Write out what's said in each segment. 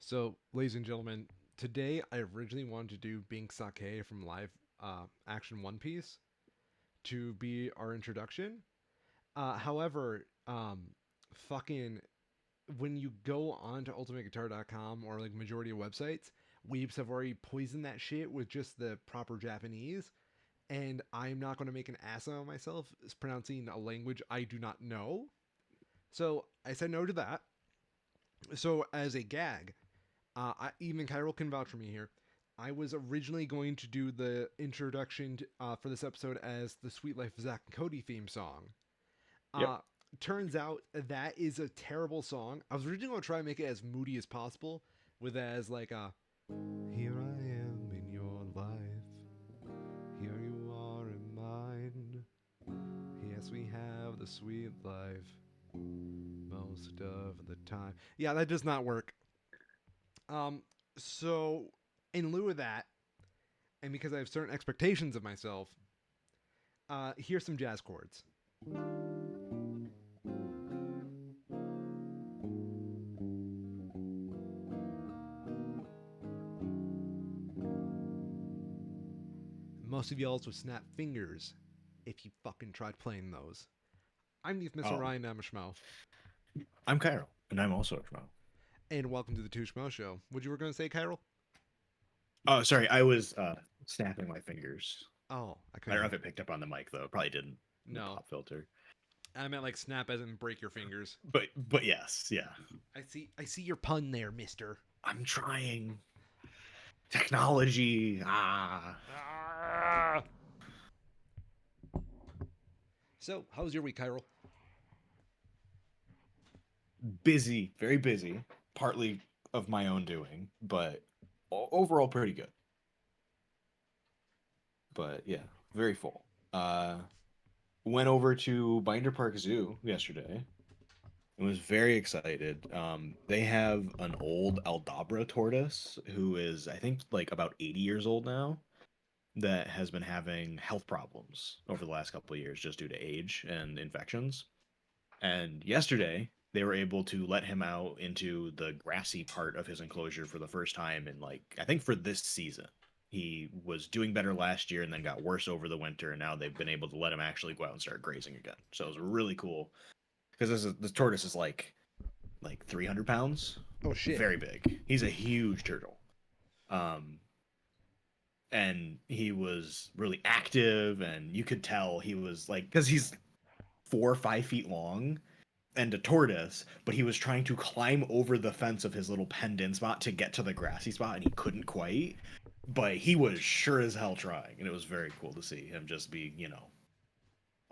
So, ladies and gentlemen, today I originally wanted to do Bink Sake from Live Action One Piece to be our introduction. However, fucking when you go on to ultimateguitar.com or like majority of websites, weebs have already poisoned that shit with just the proper Japanese, and I'm not going to make an ass of myself pronouncing a language I do not know. So I said no to that. So as a gag, even Kyril can vouch for me here. I was originally going to do the introduction for this episode as the Sweet Life of Zack and Cody theme song. Yep. Uh, Turns out that is a terrible song. I was originally going to try and make it as moody as possible, with as like a "Here I am in your life, here you are in mine. Yes, we have the sweet life most of the time." Yeah, that does not work. Um, so in lieu of that, and because I have certain expectations of myself, here's some jazz chords. Most of y'all would snap fingers if you fucking tried playing those. I'm Neith Mr. Oh, Ryan, I'm a Schmo, I'm Cairo, and I'm also a Schmo. and welcome to the Two Schmo Show. What you were going to say, Kyril? Oh, sorry, I was snapping my fingers. Oh, I I don't couldn't know hear. if it picked up on the mic though. It probably didn't. The No, pop filter. I meant like snap as in break your fingers. But yes, yeah. I see your pun there, mister. I'm trying technology. Ah! So, how was your week, Kyril? Busy, very busy. Partly of my own doing, but overall pretty good. But yeah, very full. Went over to Binder Park Zoo yesterday. I was very excited. They have an old Aldabra tortoise who is, I think, like about 80 years old now, that has been having health problems over the last couple of years just due to age and infections. And yesterday, they were able to let him out into the grassy part of his enclosure for the first time in, like, I think for this season. He was doing better last year and then got worse over the winter, and now they've been able to let him actually go out and start grazing again. So it was really cool because this tortoise is like 300 pounds. Oh shit. Very big. He's a huge turtle. Um, and he was really active, and you could tell he was like, because he's 4 or 5 feet long and a tortoise, but he was trying to climb over the fence of his little penned spot to get to the grassy spot, and he couldn't quite. But he was sure as hell trying, and it was very cool to see him just be,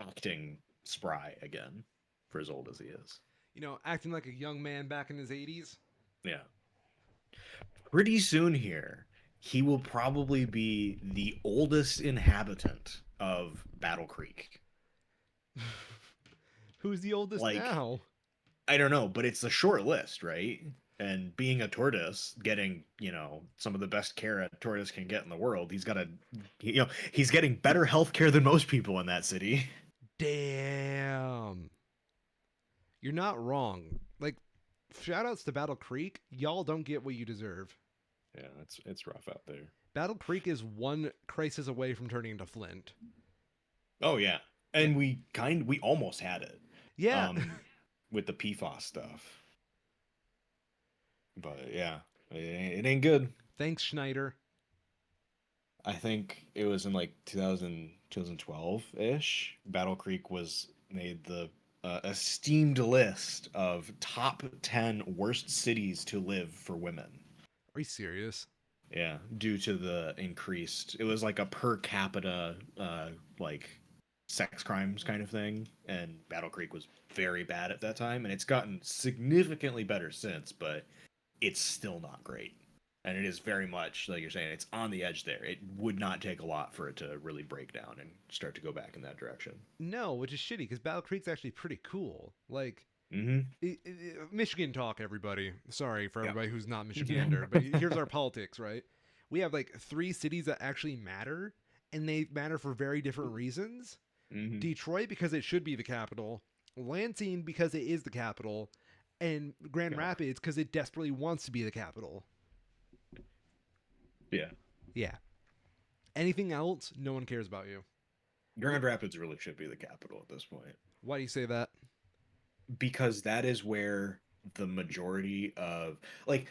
acting spry again for as old as he is. Acting like a young man back in his 80s. Yeah. Pretty soon here, he will probably be the oldest inhabitant of Battle Creek. Who's the oldest Like, now? I don't know, but it's a short list, right? And being a tortoise, getting, some of the best care a tortoise can get in the world, he's getting better health care than most people in that city. Damn. You're not wrong. Like, shout outs to Battle Creek. Y'all don't get what you deserve. Yeah, it's rough out there. Battle Creek is one crisis away from turning into Flint. Oh yeah. Yeah. And we almost had it. Yeah. Um with the PFAS stuff. But yeah, it ain't good. Thanks, Schneider. I think it was in like 2012-ish. Battle Creek was made the esteemed list of top 10 worst cities to live for women. Are you serious? Yeah, due to the increased, it was like a per capita like sex crimes kind of thing, and Battle Creek was very bad at that time, and it's gotten significantly better since, but it's still not great. And it is very much like you're saying, it's on the edge there. It would not take a lot for it to really break down and start to go back in that direction. No, which is shitty because Battle Creek's actually pretty cool. Like, Mm-hmm. Michigan talk, everybody. Sorry for Yeah. everybody who's not Michigander, but here's our politics, right? We have like three cities that actually matter, and they matter for very different reasons. Mm-hmm. Detroit because it should be the capital, Lansing because it is the capital, And Grand Yeah. Rapids because it desperately wants to be the capital. Yeah. Yeah. Anything else, no one cares about you. Grand Rapids really should be the capital at this point Why do you say that? because that is where the majority of like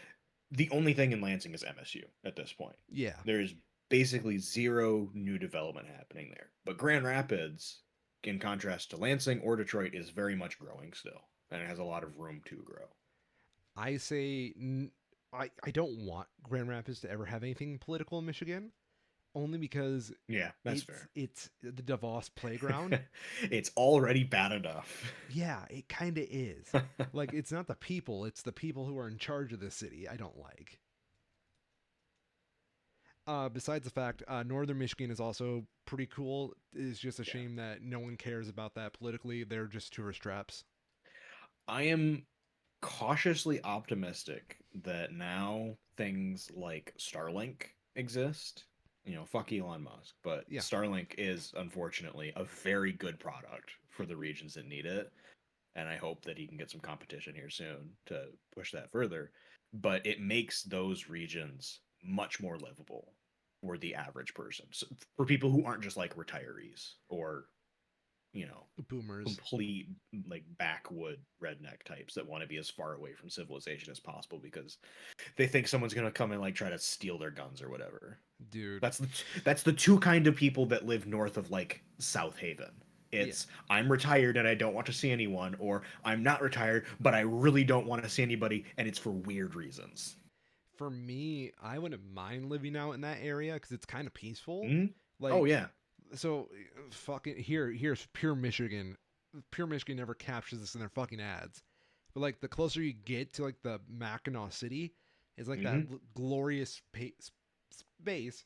the only thing in Lansing is MSU at this point. Yeah. There's basically zero new development happening there. But Grand Rapids, in contrast to Lansing or Detroit, is very much growing still, and it has a lot of room to grow. I say I don't want Grand Rapids to ever have anything political in Michigan, only because Yeah, that's fair. it's the DeVos playground. It's already bad enough. Yeah, it kind of is. Like it's not the people, it's the people who are in charge of the city I don't like. Besides the fact, Northern Michigan is also pretty cool. It's just a Yeah. shame that no one cares about that politically. They're just tourist traps. I am cautiously optimistic that now things like Starlink exist. Fuck Elon Musk, but Yeah, Starlink is unfortunately a very good product for the regions that need it. And I hope that he can get some competition here soon to push that further. But it makes those regions much more livable for the average person. So for people who aren't just like retirees or, you know, boomers, complete like backwood redneck types that want to be as far away from civilization as possible because they think someone's gonna come and like try to steal their guns or whatever. dude. That's the two kind of people that live north of like South Haven. Yeah, It's I'm retired and I don't want to see anyone, or I'm not retired but I really don't want to see anybody, and it's for weird reasons. for me, I wouldn't mind living out in that area because it's kind of peaceful. Hmm. Oh Like, yeah, so fucking here's pure Michigan. Pure Michigan never captures this in their fucking ads. But like the closer you get to like the Mackinac City, it's like that hmm, glorious space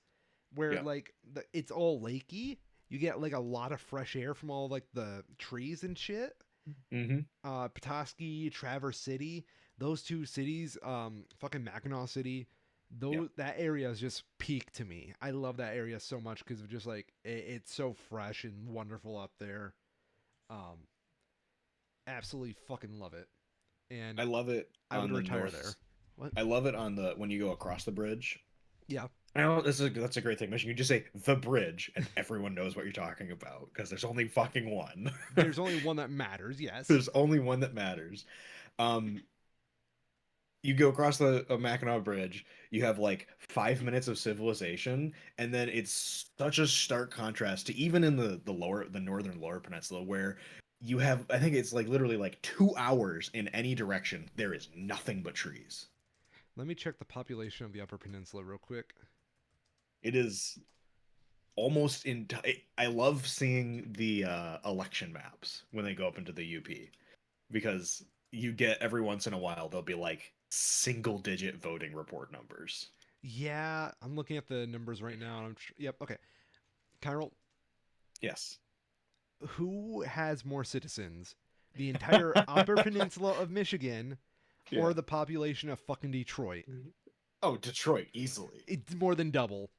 where yeah, like it's all lakey. You get like a lot of fresh air from all like the trees and shit. hmm, Petoskey, Traverse City, those two cities, fucking Mackinac City, yeah. those that area is just peak to me. I love that area so much because of just like it's so fresh and wonderful up there. Um, Absolutely fucking love it, and I love it I would on the retire there. north. What? I love it on the when you go across the bridge. Yeah, I know that's a great thing. Michigan, you just say the bridge, and everyone knows what you're talking about because there's only fucking one. there's only one that matters. Yes. There's only one that matters. Um, you go across the Mackinac Bridge, you have like 5 minutes of civilization, and then it's such a stark contrast to even in the northern lower peninsula where you have I think it's like literally like 2 hours in any direction. There is nothing but trees. Let me check the population of the Upper Peninsula real quick. It is almost in. I love seeing the election maps when they go up into the UP because you get every once in a while there'll be like single digit voting report numbers. Yeah, I'm looking at the numbers right now. And yep. Okay, Kyril, Yes. who has more citizens? The entire Upper Peninsula of Michigan or Yeah. the population of fucking Detroit? Oh, Detroit easily. It's more than double.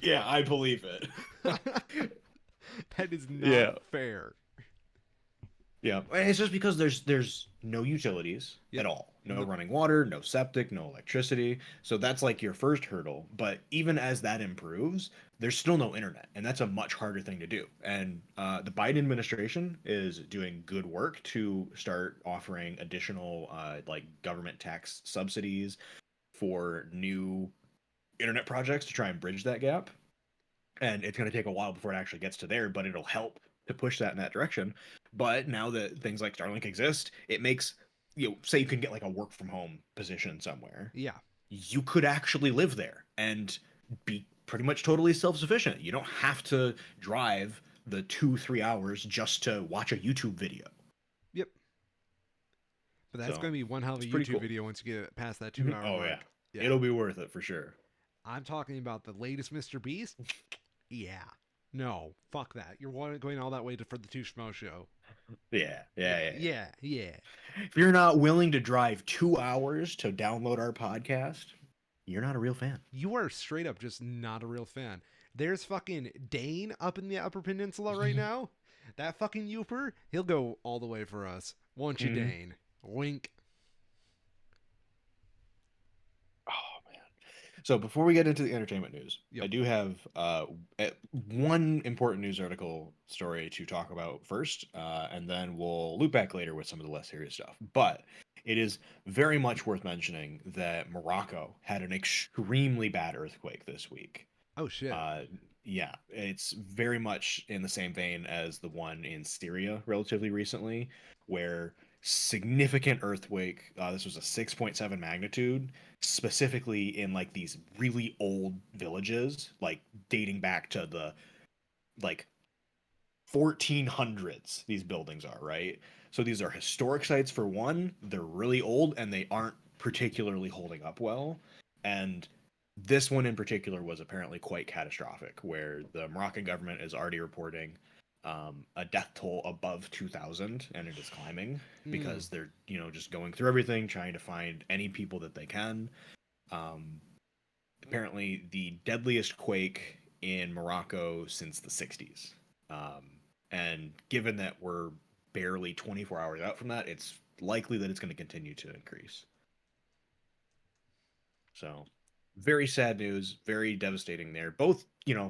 Yeah, I believe it. That is not Yeah. fair. Yeah, and it's just because there's no utilities Yep. at all. No Nope. running water, no septic, no electricity. So that's like your first hurdle. But even as that improves, there's still no internet, and that's a much harder thing to do. And the Biden administration is doing good work to start offering additional like government tax subsidies for new internet projects to try and bridge that gap, and it's going to take a while before it actually gets to there, but it'll help to push that in that direction. But now that things like Starlink exist, it makes say you can get like a work from home position somewhere, Yeah. you could actually live there and be pretty much totally self-sufficient. You don't have to drive the 2-3 hours just to watch a YouTube video. Yep. But that's So going to be one hell of a it's pretty YouTube cool. video once you get past that 2 hour Oh yeah, mark. Yeah. it'll be worth it for sure. I'm talking about the latest Mr. Beast. Yeah. No, fuck that. You're going all that way for the Two Schmo show. Yeah, yeah, Yeah, yeah, yeah. yeah, yeah. If you're not willing to drive 2 hours to download our podcast, you're not a real fan. You are straight up just not a real fan. There's fucking Dane up in the Upper Peninsula right now. That fucking Youper, he'll go all the way for us. Won't you, Hmm. Dane? Wink. So before we get into the entertainment news, I Yo. do have one important news article story to talk about first, and then we'll loop back later with some of the less serious stuff. But it is very much worth mentioning that Morocco had an extremely bad earthquake this week. Oh shit. Uh, yeah, it's very much in the same vein as the one in Syria relatively recently, where significant earthquake. This was a 6.7 magnitude, specifically in like these really old villages, like dating back to the like 1400s. These buildings are right. So these are historic sites for one. They're really old and they aren't particularly holding up well. And this one in particular was apparently quite catastrophic, where the Moroccan government is already reporting a death toll above 2,000, and it is climbing Mm. because they're just going through everything, trying to find any people that they can. Um, Apparently, the deadliest quake in Morocco since the 60s, and given that we're barely 24 hours out from that, it's likely that it's going to continue to increase. So, very sad news, very devastating there. Both,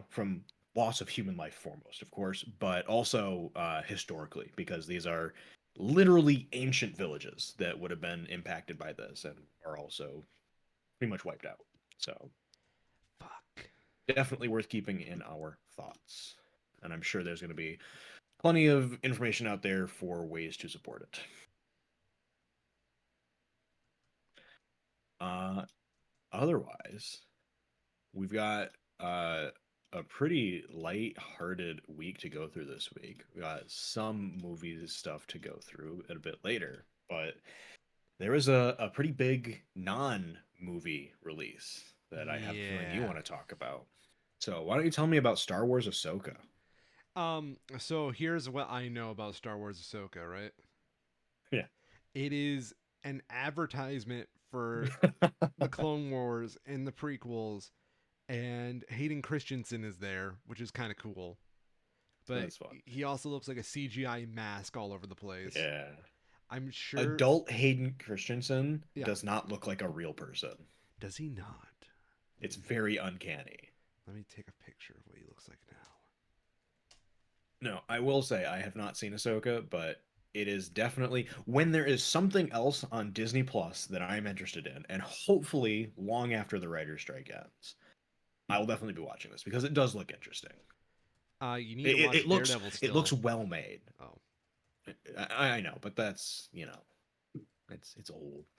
from loss of human life foremost, of course, but also historically, because these are literally ancient villages that would have been impacted by this and are also pretty much wiped out. So, Fuck. definitely worth keeping in our thoughts. And I'm sure there's going to be plenty of information out there for ways to support it. Uh, Otherwise, we've got uh, a pretty light-hearted week to go through this week. We got some movies stuff to go through a bit later, but there was a pretty big non-movie release that I have a feeling you Yeah. want to talk about. So why don't you tell me about Star Wars Ahsoka? So here's what I know about Star Wars Ahsoka, right? Yeah. It is an advertisement for the Clone Wars and the prequels, and Hayden Christensen is there, which is kind of cool. But That's fun. he also looks like a CGI mask all over the place. Yeah. I'm sure. Adult Hayden Christensen Yeah. does not look like a real person. Does he not? It's very uncanny. Let me take a picture of what he looks like now. No, I will say I have not seen Ahsoka, but it is definitely when there is something else on Disney Plus that I am interested in, and hopefully long after the writer's strike ends, I will definitely be watching this because it does look interesting. You need It, to it, watch it looks Daredevil it still. looks well made. Oh. I know, but that's it's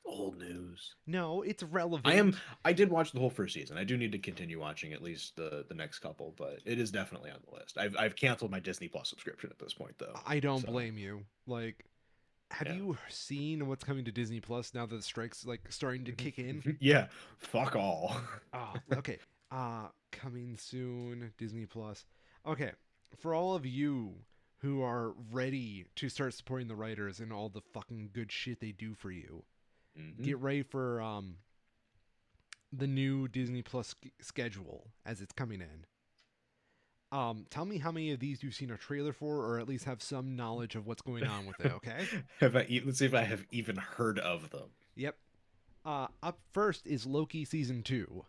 old news. No, it's I am. relevant. I did watch the whole first season. I do need to continue watching at least the next couple, but it is definitely on the list. I've canceled my Disney Plus subscription at this point though. I don't So blame you. Like, have yeah, you seen what's coming to Disney Plus now that the strike's like starting to kick in? yeah. Fuck all. Oh, okay. Coming soon, Disney Plus. Okay, for all of you who are ready to start supporting the writers and all the fucking good shit they do for you, Hmm. get ready for the new Disney Plus schedule as it's coming in. Tell me how many of these you've seen a trailer for, or at least have some knowledge of what's going on with it. Okay. Have let's see if I have even heard of them. Yep. Up first is Loki season 2,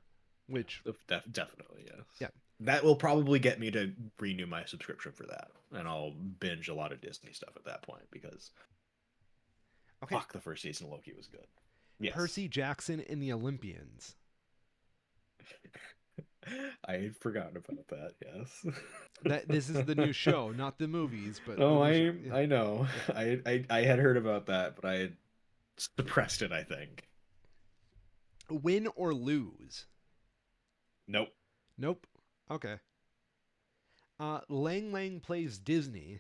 which Definitely yes. yeah. That will probably get me to renew my subscription for that, and I'll binge a lot of Disney stuff at that point because Okay. fuck, the first season of Loki was good. Yes. Percy Jackson and the Olympians. I had forgotten about that. Yes. That this is the new show, not the movies, but the Oh, new show. I Yeah. I know. Yeah. I had heard about that, but I had suppressed it. I think. Win or lose. Nope. Nope. Okay. Lang Lang plays Disney.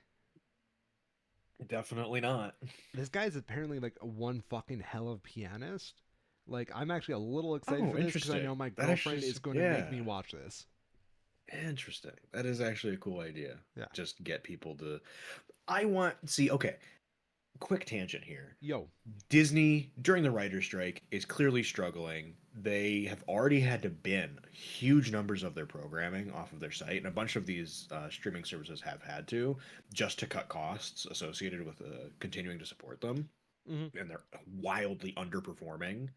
Definitely not. This guy's apparently like one fucking hell of a pianist. Like, I'm actually a little excited Oh, for this because I interesting. know my That actually, girlfriend is going to make yeah, me watch this. interesting. That is actually a cool idea. Yeah. Just get people to. I want see. Okay, quick tangent here. Yo. Disney during the writer's strike is clearly struggling. They have already had to bin huge numbers of their programming off of their site, and a bunch of these streaming services have had to just to cut costs associated with continuing to support them, Hmm. and they're wildly underperforming.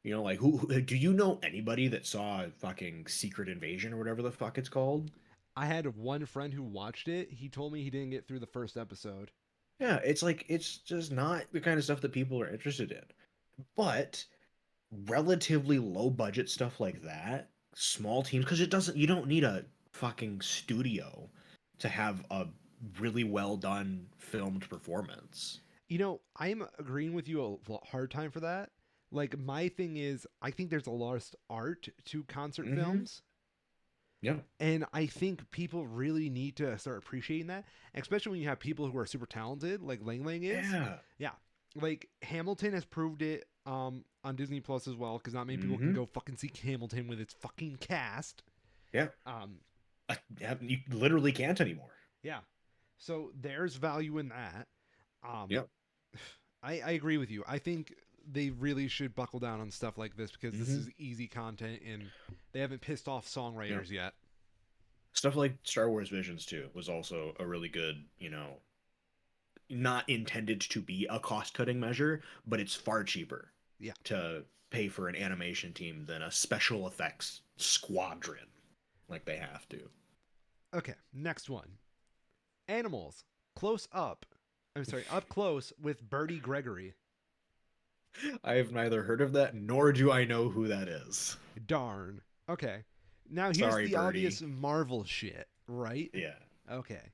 You know, like do you know anybody that saw fucking Secret Invasion or whatever the fuck it's called? I had one friend who watched it. He told me he didn't get through the first episode. Yeah, it's like it's just not the kind of stuff that people are interested in. But relatively low budget stuff like that, small teams, because you don't need a fucking studio to have a really well done filmed performance. You know, I'm agreeing with you a hard time for that. Like my thing is, I think there's a lost art to concert Mm-hmm. films, Yeah. and I think people really need to start appreciating that, especially when you have people who are super talented, like Lang Lang is. Yeah. Yeah, like Hamilton has proved it on Disney Plus as well, because not many people can Mm-hmm. go fucking see Hamilton with its fucking cast. Yeah. Um, You literally can't anymore. yeah, so there's value in that. Um, Yep. I agree with you. I think they really should buckle down on stuff like this because this Mm-hmm. is easy content and they haven't pissed off Yep. songwriters yet. Stuff like Star Wars Visions too was also a really good, not intended to be a cost cutting measure, but it's far cheaper Yeah. to pay for an animation team than a special effects squadron like they have to. Okay, next one. Animals. Close up. I'm sorry, up close with Bertie Gregory. I have neither heard of that nor do I know who that is. Darn. Okay. Now here's Sorry, the Birdie. obvious Marvel shit, right? Yeah. Okay.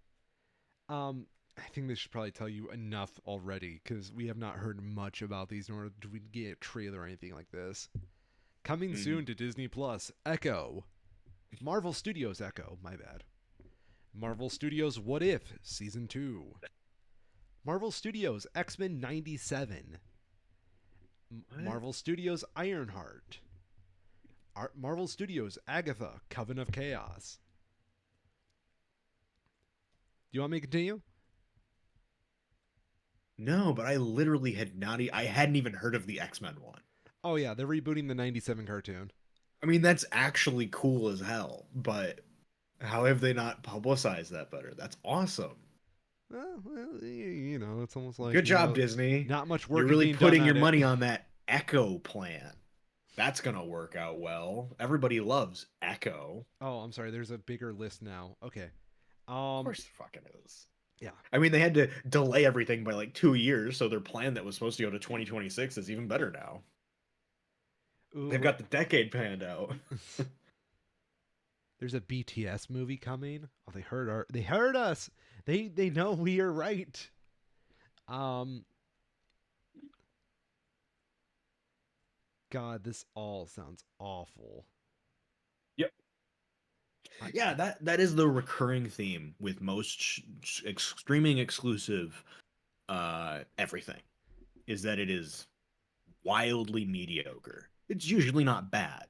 I think this should probably tell you enough already because we have not heard much about these, nor do we get a trailer or anything like this. Coming Mhm. soon to Disney Plus, Echo. Marvel Studios Echo, my bad. Marvel Studios What If Season 2. Marvel Studios X-Men 97. What? Marvel Studios Ironheart. Marvel Studios Agatha Coven of Chaos. Do you want me to continue? No, but I literally had not. I hadn't even heard of the X-Men one. Oh yeah, they're rebooting the 97 cartoon. I mean, that's actually cool as hell, but how have they not publicized that better? That's awesome. Well, it's almost like, Good job, Disney. not much You're work is really being done putting your at it. money on that Echo plan. That's gonna work out well. Everybody loves Echo. Oh, I'm sorry, there's a bigger list now. Okay. Of Um course it fucking is. yeah. I mean, they had to delay everything by like 2 years, so their plan that was supposed to go to 2026 is even better now. They've Ooh, got the decade planned out. there's a BTS movie coming. Oh, they heard us. They know we are right. Um God, this all sounds awful. Yep. I Yeah, that is the recurring theme with most streaming exclusive everything is that it is wildly mediocre. It's usually not bad,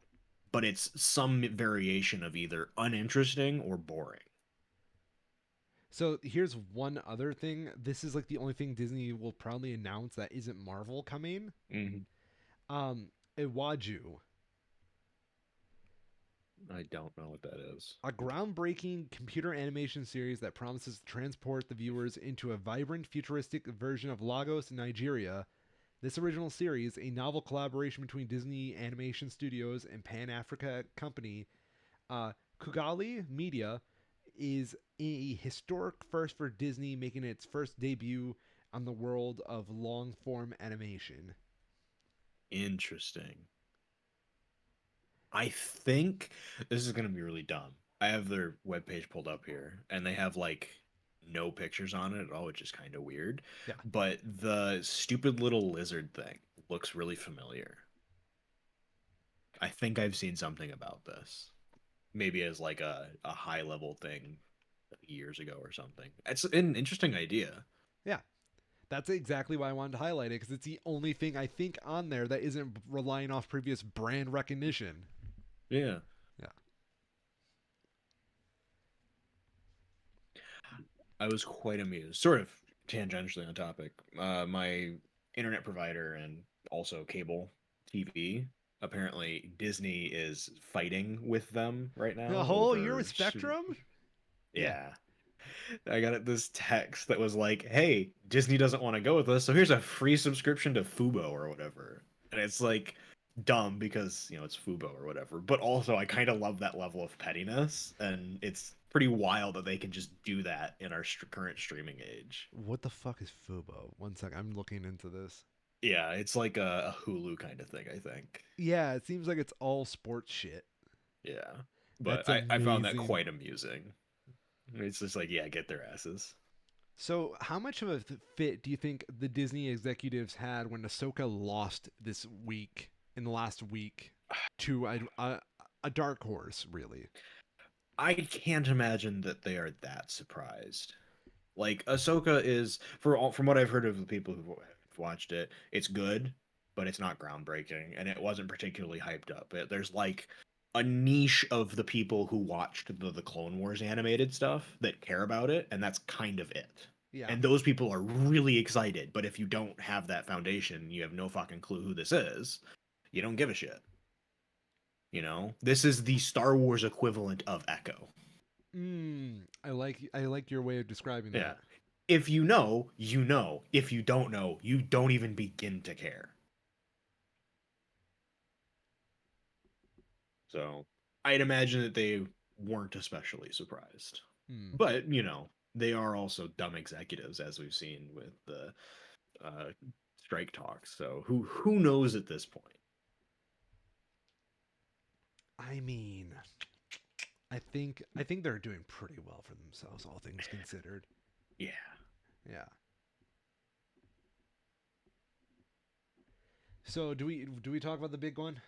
but it's some variation of either uninteresting or boring. So here's one other thing. This is like the only thing Disney will probably announce that isn't Marvel coming. Hmm. Um, Iwaju, I don't know what that is. a groundbreaking computer animation series that promises to transport the viewers into a vibrant, futuristic version of Lagos, Nigeria. This original series, a novel collaboration between Disney Animation Studios and Pan Africa company Kugali Media, is a historic first for Disney, making its first debut on the world of long form animation. Interesting. I think this is gonna be really dumb. I have their webpage pulled up here, and they have like no pictures on it at all, which is kind of weird. Yeah. But the stupid little lizard thing looks really familiar. I think I've seen something about this. Maybe as like a high level thing years ago or something. It's an interesting idea. Yeah. That's exactly why I wanted to highlight it because it's the only thing I think on there that isn't relying off previous brand recognition. Yeah. Yeah. I was quite amused. Sort of tangentially on topic. My internet provider and also cable TV. Apparently, Disney is fighting with them right now Oh, you're over. with Spectrum? Yeah. Yeah, I got this text that was like, "Hey, Disney doesn't want to go with us, so here's a free subscription to Fubo or whatever." And it's like, dumb because it's Fubo or whatever, but also I kind of love that level of pettiness, and it's pretty wild that they can just do that in our current streaming age. What the fuck is Fubo? One sec, I'm looking into this. Yeah, it's like a Hulu kind of thing, I think. Yeah, it seems like it's all sports shit. Yeah, but That's I found that amazing. quite amusing. It's just like, yeah, get their asses. So, how much of a fit do you think the Disney executives had when Ahsoka lost this week, in the last week, to a dark horse, really? I can't imagine that they are that surprised. Like Ahsoka is, from what I've heard of the people who've watched it, it's good, but it's not groundbreaking, and it wasn't particularly hyped up. There's like a niche of the people who watched the Clone Wars animated stuff that care about it, and that's kind of it. Yeah. And those people are really excited, but if you don't have that foundation, you have no fucking clue who this is. You don't give a shit. This is the Star Wars equivalent of Echo. I like your way of describing Yeah. that. If you know, you know. If you don't know, you don't even begin to care. So I'd imagine that they weren't especially surprised. Hmm. But, they are also dumb executives, as we've seen with the uh, strike talks. So who knows at this point? I mean, I think they're doing pretty well for themselves, all things considered. Yeah. Yeah. So do we talk about the big one?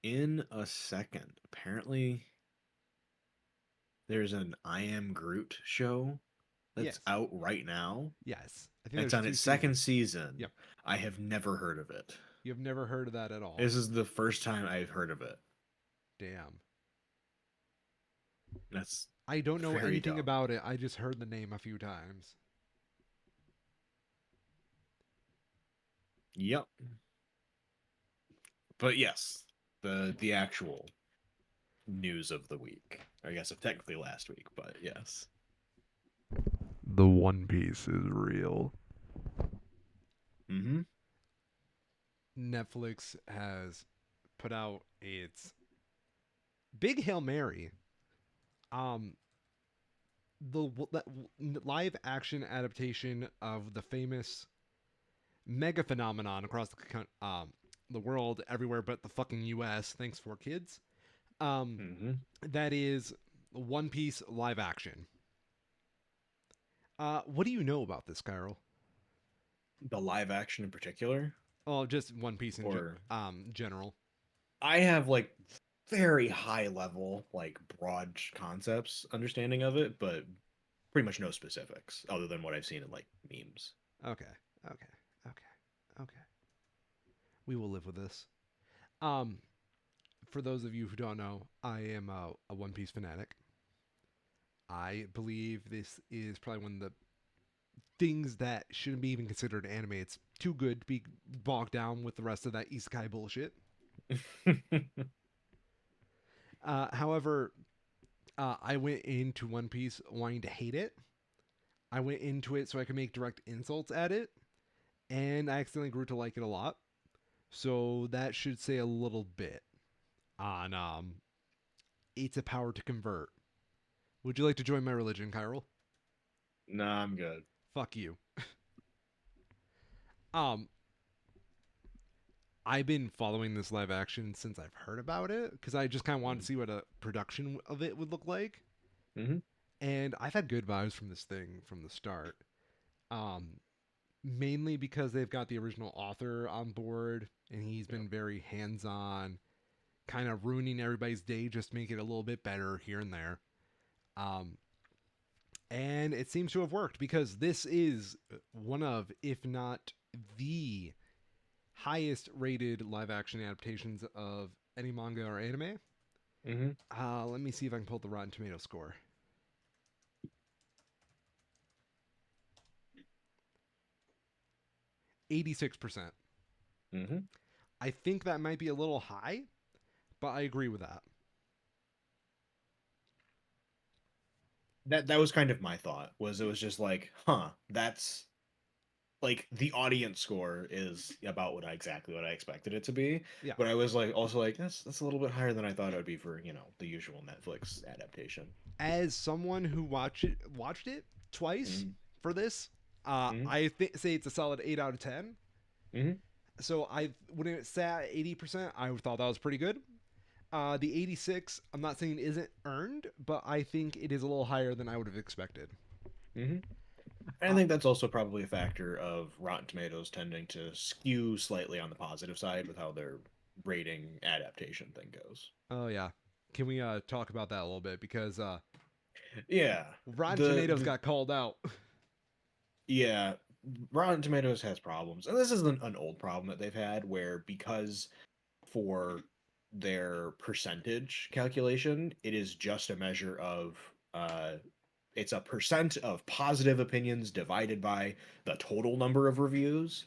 In a second, apparently there's an I Am Groot show that's Yes. out right now. Yes. I think It's there's on two its second seasons. season. Yep. I have never heard of it. You've never heard of that at all. This is the first time I've heard of it. Damn. That's I don't know very anything dumb. about it. I just heard the name a few times. Yep. But yes, the actual news of the week. I guess technically last week, but yes. The One Piece is real. Mm-hmm. Netflix has put out its big Hail Mary. Um, the live action adaptation of the famous mega phenomenon across the world, everywhere but the fucking U.S. Thanks for kids. Um, Mm-hmm. that is One Piece live action. What do you know about this, Kyril? The live action in particular, Oh, just One Piece in or general. I have like very high level, like broad concepts understanding of it, but pretty much no specifics other than what I've seen in like memes. Okay, okay, okay, okay. We will live with this. Um, for those of you who don't know, I am a One Piece fanatic. I believe this is probably one of the things that shouldn't be even considered anime. It's too good to be bogged down with the rest of that isekai bullshit. However, I went into One Piece wanting to hate it. I went into it so I could make direct insults at it, and I accidentally grew to like it a lot. So that should say a little bit on it's a power to convert. Would you like to join my religion, Kyril? Nah, I'm good. Fuck you. Um, I've been following this live action since I've heard about it because I just kind of wanted to see what a production of it would look like. Mm-hmm. And I've had good vibes from this thing from the start. Um, Mainly because they've got the original author on board and he's Yep. been very hands on, kind of ruining everybody's day just to make it a little bit better here and there. Um, and it seems to have worked because this is one of, if not the highest rated live action adaptations of any manga or anime. Mm-hmm. Let me see if I can pull the Rotten Tomato score. 86%. Mm-hmm. I think that might be a little high, but I agree with that. That was kind of my thought. Was it was just like, huh, that's like the audience score is about exactly what I expected it to be. Yeah. But I was like also like that's a little bit higher than I thought it would be for the usual Netflix adaptation. As someone who watched it twice Mm-hmm. for this, Mm-hmm. say it's a solid 8 out of 10. Mm-hmm. So when it sat at 80%, I thought that was pretty good. The 86, I'm not saying isn't earned, but I think it is a little higher than I would have expected. Mm-hmm. I Uh, think that's also probably a factor of Rotten Tomatoes tending to skew slightly on the positive side with how their rating adaptation thing goes. oh yeah, can we talk about that a little bit because Yeah. Rotten Tomatoes The got called out. yeah, Rotten Tomatoes has problems. And this isn't an old problem that they've had where because for their percentage calculation, it is just a measure of it's a percent of positive opinions divided by the total number of reviews.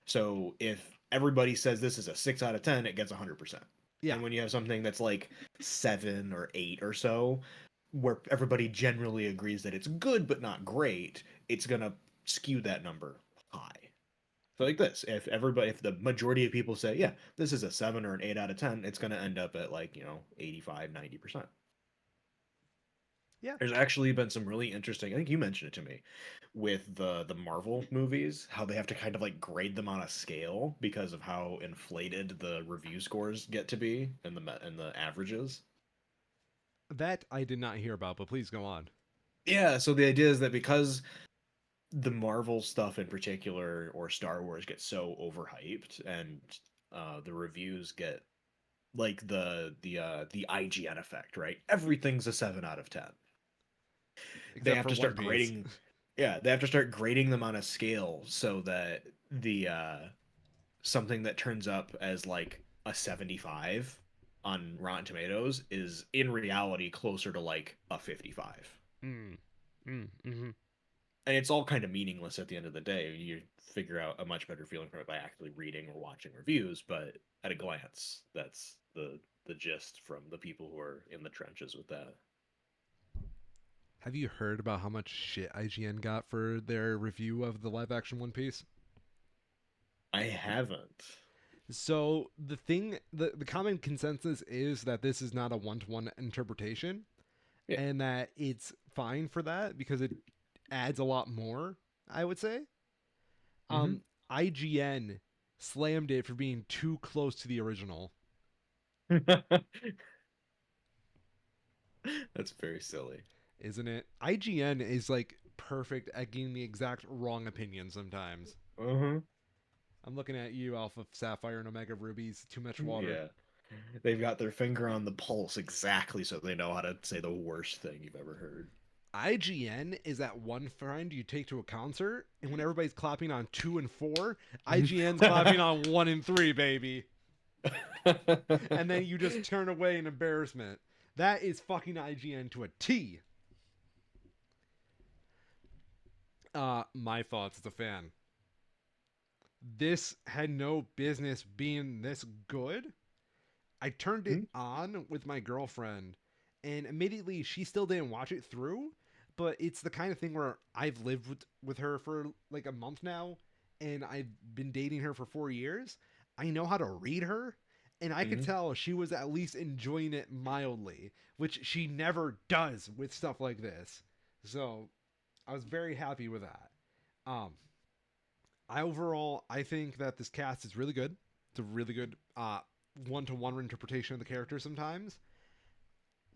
So if everybody says this is a 6 out of 10, it gets 100%. Yeah, And when you have something that's like 7 or 8 or so, where everybody generally agrees that it's good but not great, it's going to skew that number high. So like this, if the majority of people say, yeah, this is a 7 or an 8 out of 10, it's going to end up at like, 85, 90%. yeah. There's actually been some really interesting, I think you mentioned it to me, with the Marvel movies, how they have to kind of like grade them on a scale because of how inflated the review scores get to be and the averages. That I did not hear about, but please go on. Yeah, so the idea is that because the Marvel stuff in particular or Star Wars gets so overhyped and the reviews get like the IGN effect, right? Everything's a 7 out of 10. They Except have for to One start Piece. grading yeah, they have to start grading them on a scale so that the something that turns up as like a 75 on Rotten Tomatoes is in reality closer to like a 55. Mm. Mm-hmm. And it's all kind of meaningless at the end of the day. You figure out a much better feeling from it by actually reading or watching reviews, but at a glance, that's the gist from the people who are in the trenches with that. Have you heard about how much shit IGN got for their review of the live action One Piece? I haven't. So the common consensus is that this is not a one to one interpretation, Yeah. and that it's fine for that because it adds a lot more. I would say. Hmm. IGN slammed it for being too close to the original, That's very silly. isn't it? IGN is like perfect at getting the exact wrong opinion sometimes. Uh-huh. I'm looking at you, Alpha Sapphire and Omega Rubies. Too much water. Yeah. They've got their finger on the pulse exactly so they know how to say the worst thing you've ever heard. IGN is that one friend you take to a concert, and when everybody's clapping on 2 and 4, IGN's clapping on 1 and 3, baby. And then you just turn away in embarrassment. That is fucking IGN to a T. My thoughts as a fan. This had no business being this good. I turned it on with my girlfriend, and immediately she still didn't watch it through. But it's the kind of thing where I've lived with her for like a month now, and I've been dating her for 4 years. I know how to read her, and I could Hmm. tell she was at least enjoying it mildly, which she never does with stuff like this. So I was very happy with that. Um, I think that this cast is really good. It's a really good one to one interpretation of the character sometimes.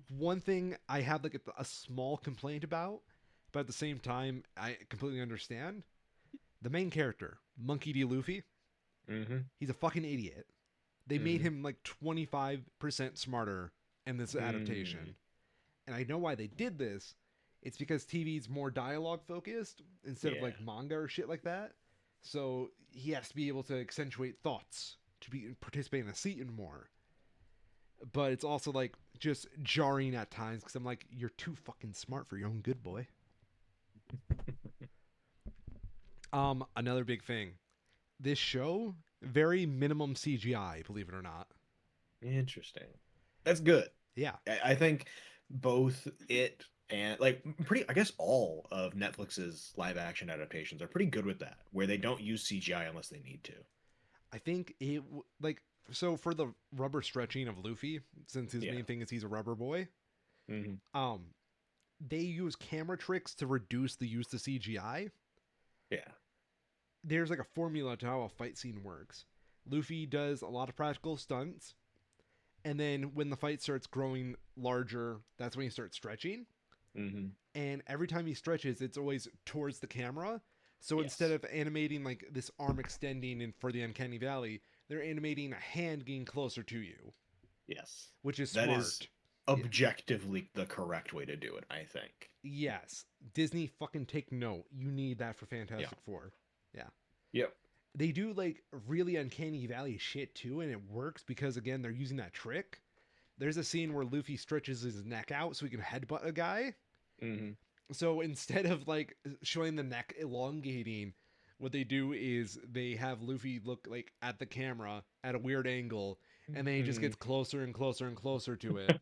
One thing I had like a small complaint about, but at the same time, I completely understand. The main character, Monkey D. Luffy, Hmm. he's a fucking idiot. They made Hmm. him like 25% smarter in this Hmm. adaptation. And I know why they did this. It's because TV's more dialogue focused instead of Yeah. like manga or shit like that. So he has to be able to accentuate thoughts to be participate in a scene more. But it's also like just jarring at times because I'm like, you're too fucking smart for your own good, boy. Another big thing. This show, very minimum CGI, believe it or not. Interesting. That's good. Yeah. I think both it And like pretty, I guess all of Netflix's live action adaptations are pretty good with that, where they don't use CGI unless they need to. I think like so for the rubber stretching of Luffy, since his Yeah. main thing is he's a rubber boy. Hmm. Um, they use camera tricks to reduce the use of CGI. Yeah. There's like a formula to how a fight scene works. Luffy does a lot of practical stunts, and then when the fight starts growing larger, that's when he starts stretching. Hmm. And every time he stretches, it's always towards the camera. So instead Yes. of animating like this arm extending in for the uncanny valley, they're animating a hand getting closer to you, Yes. which is That is smart. Yeah. objectively the correct way to do it, I think. Yes, Disney fucking take note. You need that for Yeah. Fantastic Four. Yeah. Yep. They do like really uncanny valley shit too, and it works because again they're using that trick. There's a scene where Luffy stretches his neck out so he can headbutt a guy. Hmm. So instead of like showing the neck elongating, what they do is they have Luffy look like at the camera at a weird angle, and then he just Hmm. gets closer and closer and closer to it.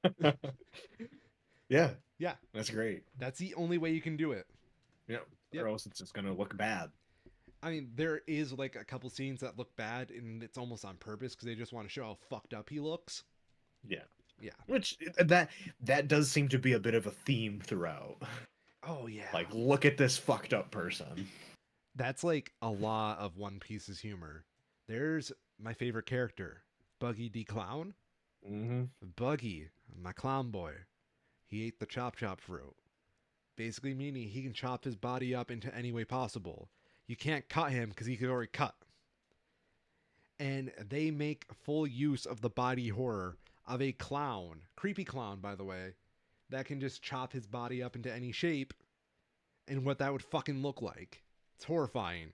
Yeah, Yeah, that's great. that's the only way you can do it. Yep. Or Yep. else it's just gonna look bad. I mean, there is like a couple scenes that look bad, and it's almost on purpose because they just want to show how fucked up he looks. Yeah. Yeah. Which that does seem to be a bit of a theme throughout. Oh yeah. Like, look at this fucked up person. That's like a lot of One Piece's humor. There's my favorite character, Buggy D Clown. Hmm. Buggy, my clown boy. He ate the chop chop fruit. Basically meaning he can chop his body up into any way possible. You can't cut him because he could already cut. And they make full use of the body horror of a clown, creepy clown by the way, that can just chop his body up into any shape and what that would fucking look like. It's horrifying.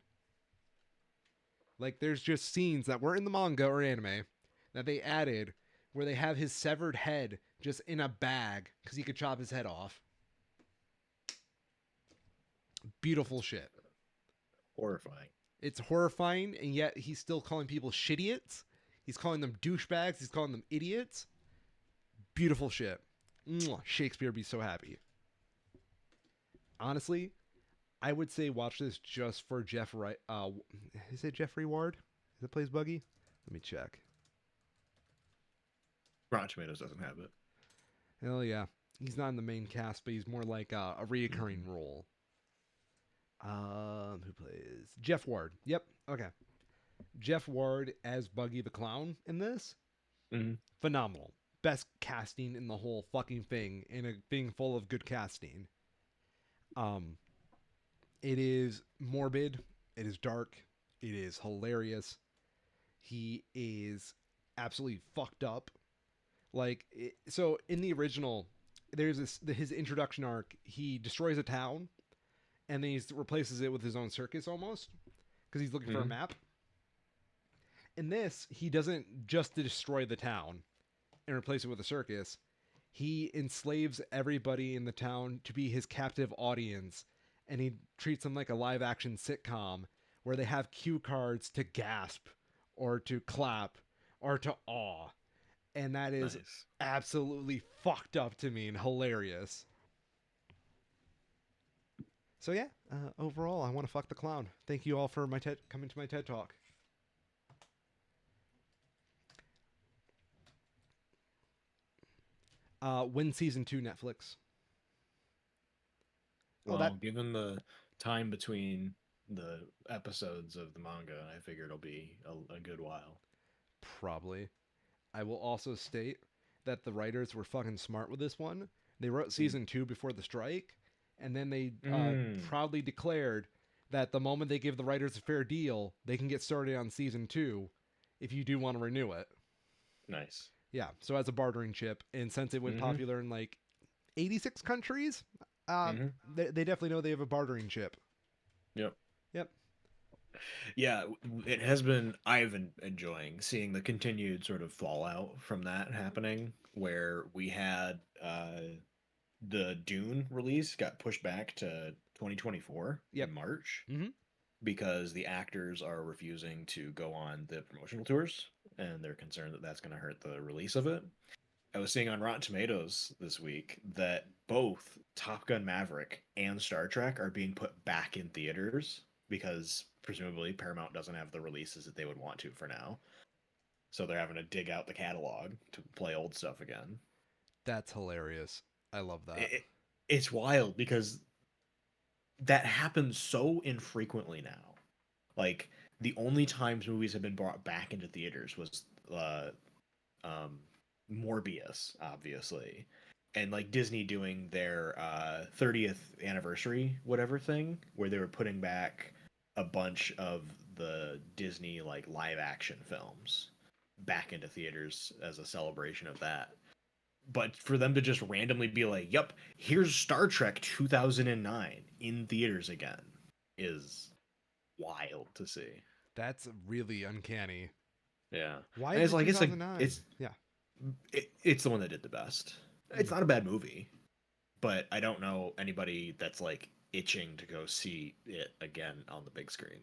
Like there's just scenes that weren't in the manga or anime that they added where they have his severed head just in a bag because he could chop his head off. Beautiful shit. Horrifying. It's horrifying, and yet he's still calling people shitiots. He's calling them douchebags. He's calling them idiots. Beautiful shit. Mwah. Shakespeare would be so happy. Honestly, I would say watch this just for Jeff. Right? Is it Jeffrey Ward? Is it plays Buggy? Let me check. Rotten Tomatoes doesn't have it. Hell yeah, he's not in the main cast, but he's more like a reoccurring Hmm. role. Who plays Jeff Ward? Yep. Okay. Jeff Ward as Buggy the Clown in this. Hmm. Phenomenal. Best casting in the whole fucking thing, and a thing full of good casting. Um, it is morbid. It is dark. It is hilarious. He is absolutely fucked up. So in the original, there's his introduction arc. He destroys a town, and then he replaces it with his own circus almost because he's looking for a Hmm. map. In this, he doesn't just destroy the town and replace it with a circus. He enslaves everybody in the town to be his captive audience, and he treats them like a live action sitcom where they have cue cards to gasp or to clap or to awe. And that is Nice. absolutely fucked up to me and hilarious. So yeah, overall, I want to fuck the clown. Thank you all for coming to my TED talk. When season two Netflix? Oh, Well, that given the time between the episodes of the manga, I figure it'll be a good while. probably. I will also state that the writers were fucking smart with this one. They wrote Mm. season two before the strike, and then they Mm. proudly declared that the moment they give the writers a fair deal, they can get started on season two if you do want to renew it. Nice. Yeah, so as a bartering chip, and since it went Hmm. popular in like 86 countries, uh, Hmm. they definitely know they have a bartering chip. Yep. Yep. Yeah, it has been. I've been enjoying seeing the continued sort of fallout from that happening, where we had the Dune release got pushed back to 2024 in Yep. March Mm-hmm. because the actors are refusing to go on the promotional tours, and they're concerned that that's going to hurt the release of it. I was seeing on Rotten Tomatoes this week that both Top Gun Maverick and Star Trek are being put back in theaters because presumably Paramount doesn't have the releases that they would want to for now. So they're having to dig out the catalog to play old stuff again. That's hilarious. I love that. It, it's wild because that happens so infrequently now. Like the only times movies have been brought back into theaters was um, Morbius, obviously, and like Disney doing their 30th anniversary whatever thing, where they were putting back a bunch of the Disney like live action films back into theaters as a celebration of that. But for them to just randomly be like, "Yep, here's Star Trek 2009 in theaters again," is wild to see. That's really uncanny. Yeah, Why and is it's it like 2009? Yeah. it's the one that did the best. It's Mm, not a bad movie, but I don't know anybody that's like itching to go see it again on the big screen.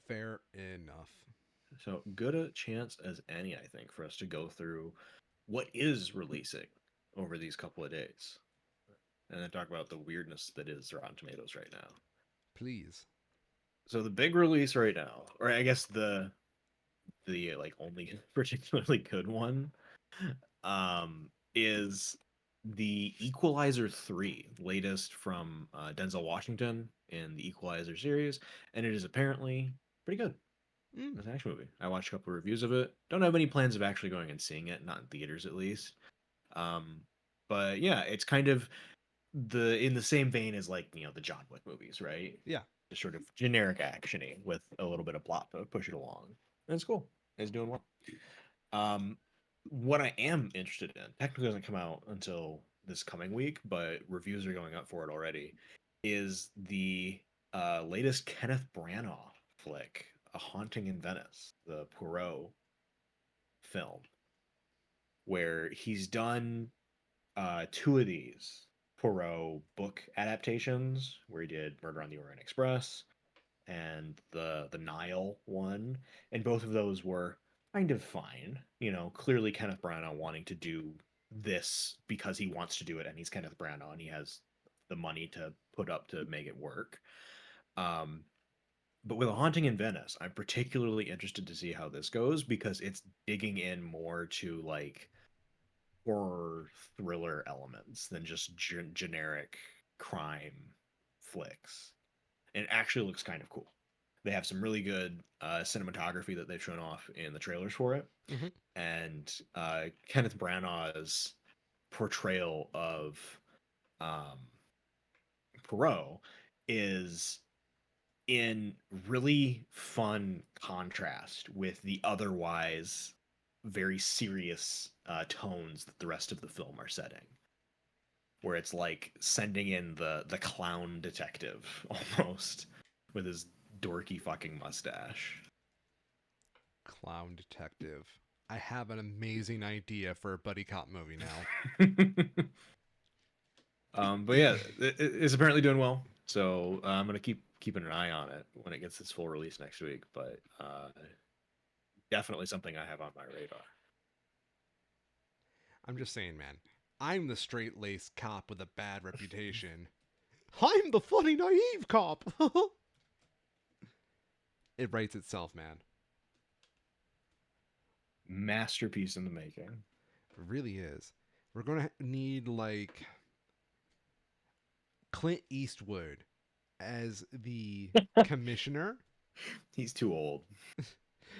fair enough. So good a chance as any, I think, for us to go through what is releasing over these couple of days, and then talk about the weirdness that is Rotten Tomatoes right now. Please. So the big release right now, or I guess the like only particularly good one, is the Equalizer 3, latest from Denzel Washington in the Equalizer series, and it is apparently pretty good. Mm, It's an action movie. I watched a couple of reviews of it. Don't have any plans of actually going and seeing it, not in theaters at least. Um, but yeah, it's kind of the in the same vein as like the John Wick movies, right? yeah. Just sort of generic actiony with a little bit of plot to push it along. And it's cool. It's doing well. Um, what I am interested in, technically doesn't come out until this coming week, but reviews are going up for it already, is the latest Kenneth Branagh flick, A Haunting in Venice, the Poirot film, where he's done two of these Poirot book adaptations, where he did Murder on the Orient Express and the Nile one, and both of those were kind of fine. Clearly Kenneth Branagh wanting to do this because he wants to do it, and he's Kenneth Branagh, and he has the money to put up to make it work. Um, but with A Haunting in Venice, I'm particularly interested to see how this goes because it's digging in more to like horror thriller elements than just generic crime flicks. And it actually looks kind of cool. They have some really good cinematography that they've shown off in the trailers for it, Hmm. and Kenneth Branagh's portrayal of um, Perot is in really fun contrast with the otherwise very serious tones that the rest of the film are setting, where it's like sending in the clown detective almost with his dorky fucking mustache. Clown detective. I have an amazing idea for a buddy cop movie now. But yeah, it's apparently doing well. So I'm gonna keep keeping an eye on it when it gets its full release next week. But definitely something I have on my radar. I'm just saying, man. I'm the straight laced cop with a bad reputation. I'm the funny, naive cop. It writes itself, man. Masterpiece in the making. It really is. We're going to need, like, Clint Eastwood as the commissioner. He's too old.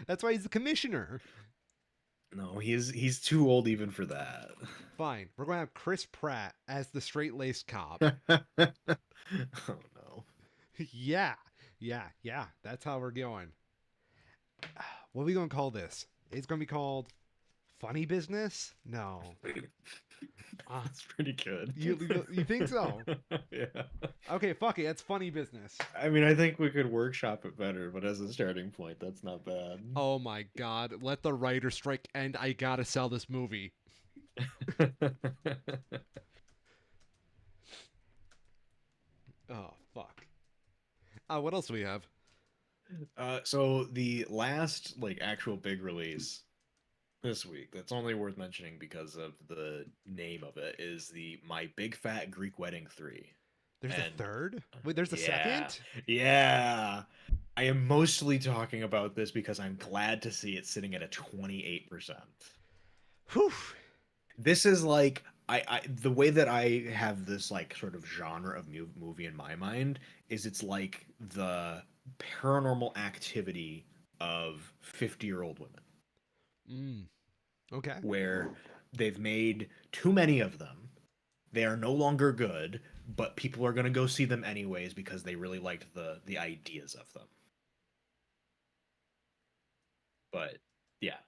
That's why he's the commissioner. No, he's too old even for that. Fine. We're going to have Chris Pratt as the straight laced cop. Oh no. Yeah. Yeah. Yeah. That's how we're going. What are we going to call this? It's going to be called Funny Business? No. Uh, That's pretty good. you think so? Yeah. Okay, fuck it. That's Funny Business. I mean, I think we could workshop it better, but as a starting point, that's not bad. Oh my god. Let the writer strike end. I gotta sell this movie. Oh, fuck. What else do we have? So the last like actual big release this week that's only worth mentioning because of the name of it is the My Big Fat Greek Wedding 3. There's a And third? Wait, there's a yeah, second? yeah. I am mostly talking about this because I'm glad to see it sitting at a 28%. Whew. This is like I the way that I have this like sort of genre of movie in my mind is it's like the paranormal activity of 50-year-old women Mm, okay. where they've made too many of them. They are no longer good, but people are going to go see them anyways because they really liked the ideas of them. But yeah,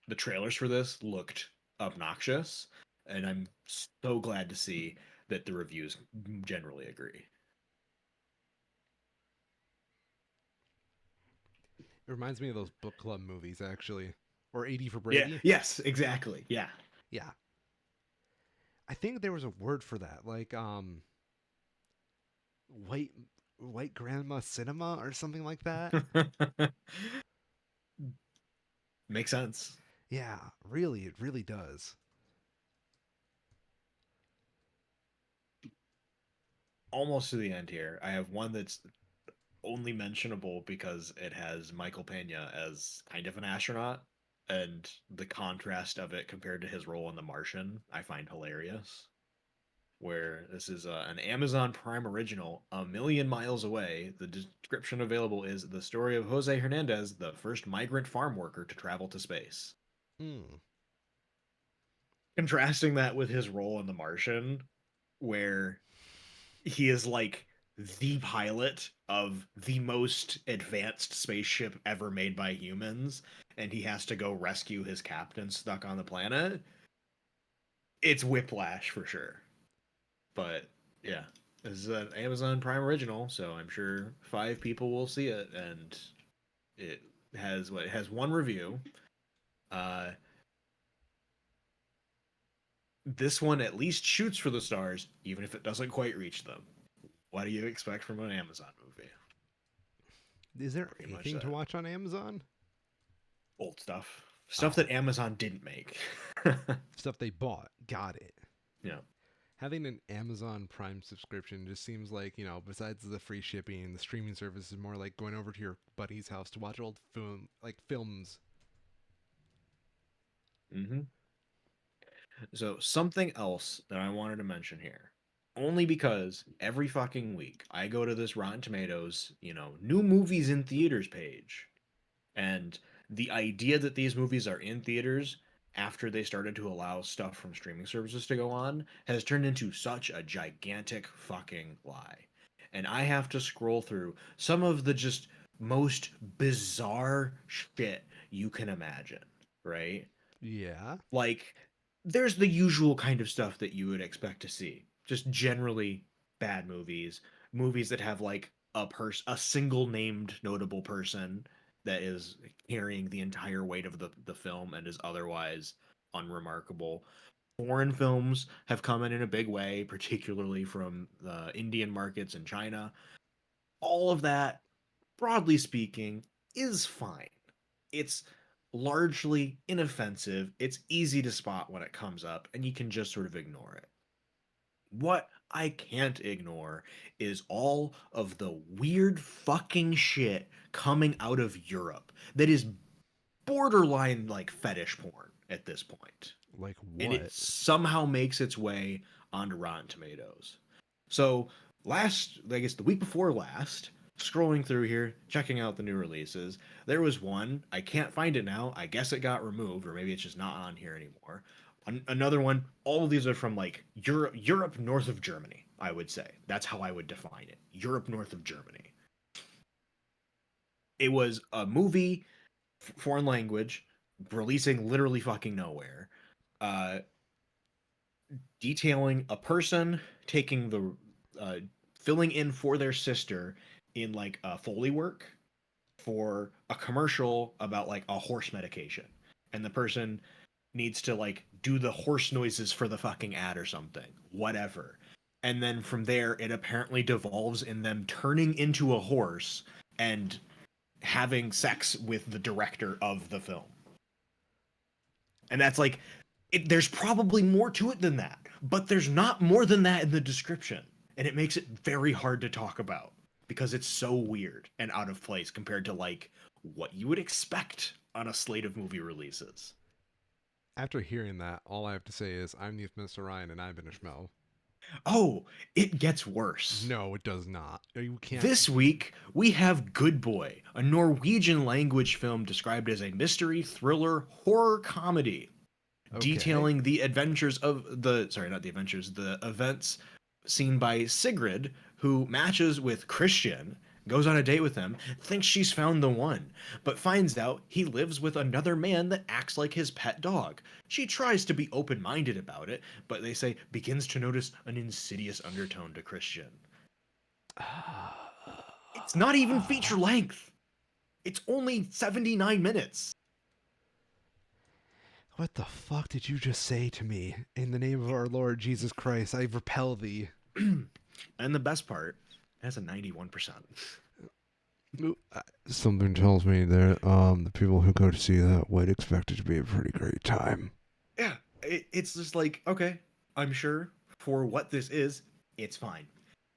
the trailers for this looked obnoxious, and I'm so glad to see that the reviews generally agree. It reminds me of those book club movies, actually. Or 80 for Yeah, Brady. yes, exactly. Yeah. Yeah. I think there was a word for that, like white white grandma cinema or something like that. Makes sense. Yeah, really, it really does. Almost to the end here. I have one that's only mentionable because it has Michael Pena as kind of an astronaut, and the contrast of it compared to his role in The Martian, I find hilarious. Where this is an Amazon Prime original, A Million Miles Away. The description available is the story of Jose Hernandez, the first migrant farm worker to travel to space. Mm, Contrasting that with his role in The Martian, where he is like the pilot of the most advanced spaceship ever made by humans, and he has to go rescue his captain stuck on the planet. It's whiplash for sure. But yeah, this is an Amazon Prime original, so I'm sure 5 people will see it, and it it has one review. Uh, this one at least shoots for the stars, even if it doesn't quite reach them. What do you expect from an Amazon movie? is there Pretty much anything to that. watch on Amazon? Old stuff Oh, that Amazon didn't make. stuff they bought. Got it. Yeah. Having an Amazon Prime subscription just seems like, besides the free shipping, the streaming service is more like going over to your buddy's house to watch old films. Hmm. So something else that I wanted to mention here, only because every fucking week I go to this Rotten Tomatoes, new movies in theaters page, and the idea that these movies are in theaters after they started to allow stuff from streaming services to go on has turned into such a gigantic fucking lie. And I have to scroll through some of the just most bizarre shit you can imagine, right? Yeah. Like, there's the usual kind of stuff that you would expect to see. Just generally bad movies, movies that have like a single named notable person that is carrying the entire weight of the film and is otherwise unremarkable. Foreign films have come in a big way, particularly from the Indian markets in China. All of that, broadly speaking, is fine. It's largely inoffensive. It's easy to spot when it comes up, and you can just sort of ignore it. What I can't ignore is all of the weird fucking shit coming out of Europe that is borderline like fetish porn at this point. Like And it what? somehow makes its way onto Rotten Tomatoes. So I guess the week before last, scrolling through here, checking out the new releases, there was one. I can't find it now. I guess it got removed, or maybe it's just not on here anymore. Another one. All of these are from like Europe north of Germany. I would say that's how I would define it. Europe north of Germany. It was a movie, foreign language, releasing literally fucking nowhere. Uh, Detailing a person taking the uh, filling in for their sister in like Foley work for a commercial about like a horse medication, and the person needs to like do the horse noises for the fucking ad or something, whatever. And then from there, it apparently devolves in them turning into a horse and having sex with the director of the film. And that's like, there's probably more to it than that, but there's not more than that in the description. And it makes it very hard to talk about because it's so weird and out of place compared to like what you would expect on a slate of movie releases. After hearing that, all I have to say is I'm Mr. Ryan and I've been a schmo. Oh, it gets worse. No, it does not. You can't. This week, we have Good Boy, a Norwegian language film described as a mystery, thriller, horror comedy Okay. detailing the adventures of the sorry, not the adventures, the events seen by Sigrid, who matches with Christian, goes on a date with him, thinks she's found the one, but finds out he lives with another man that acts like his pet dog. She tries to be open-minded about it, but they say begins to notice an insidious undertone to Christian. It's not even feature length. It's only 79 minutes. What the fuck did you just say to me? In the name of our Lord Jesus Christ, I repel thee. And the best part, it has a 91%. Something tells me that the people who go to see that would expect it to be a pretty great time. Yeah, it's just like, okay, I'm sure for what this is, it's fine.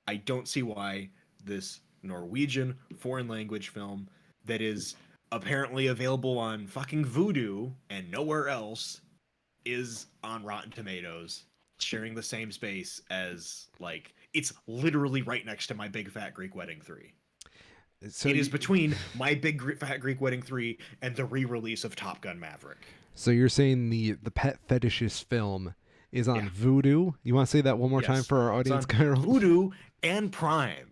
I don't see why this Norwegian foreign language film that is apparently available on fucking Vudu and nowhere else is on Rotten Tomatoes, sharing the same space as like it's literally right next to My Big Fat Greek Wedding 3. So It is you, between My Big Fat Greek Wedding 3 and the re-release of Top Gun Maverick. so you're saying the pet fetishist film is Yeah. on Voodoo? You want to say that one more time Yes. for our It's audience, on Cairo? Vudu and Prime.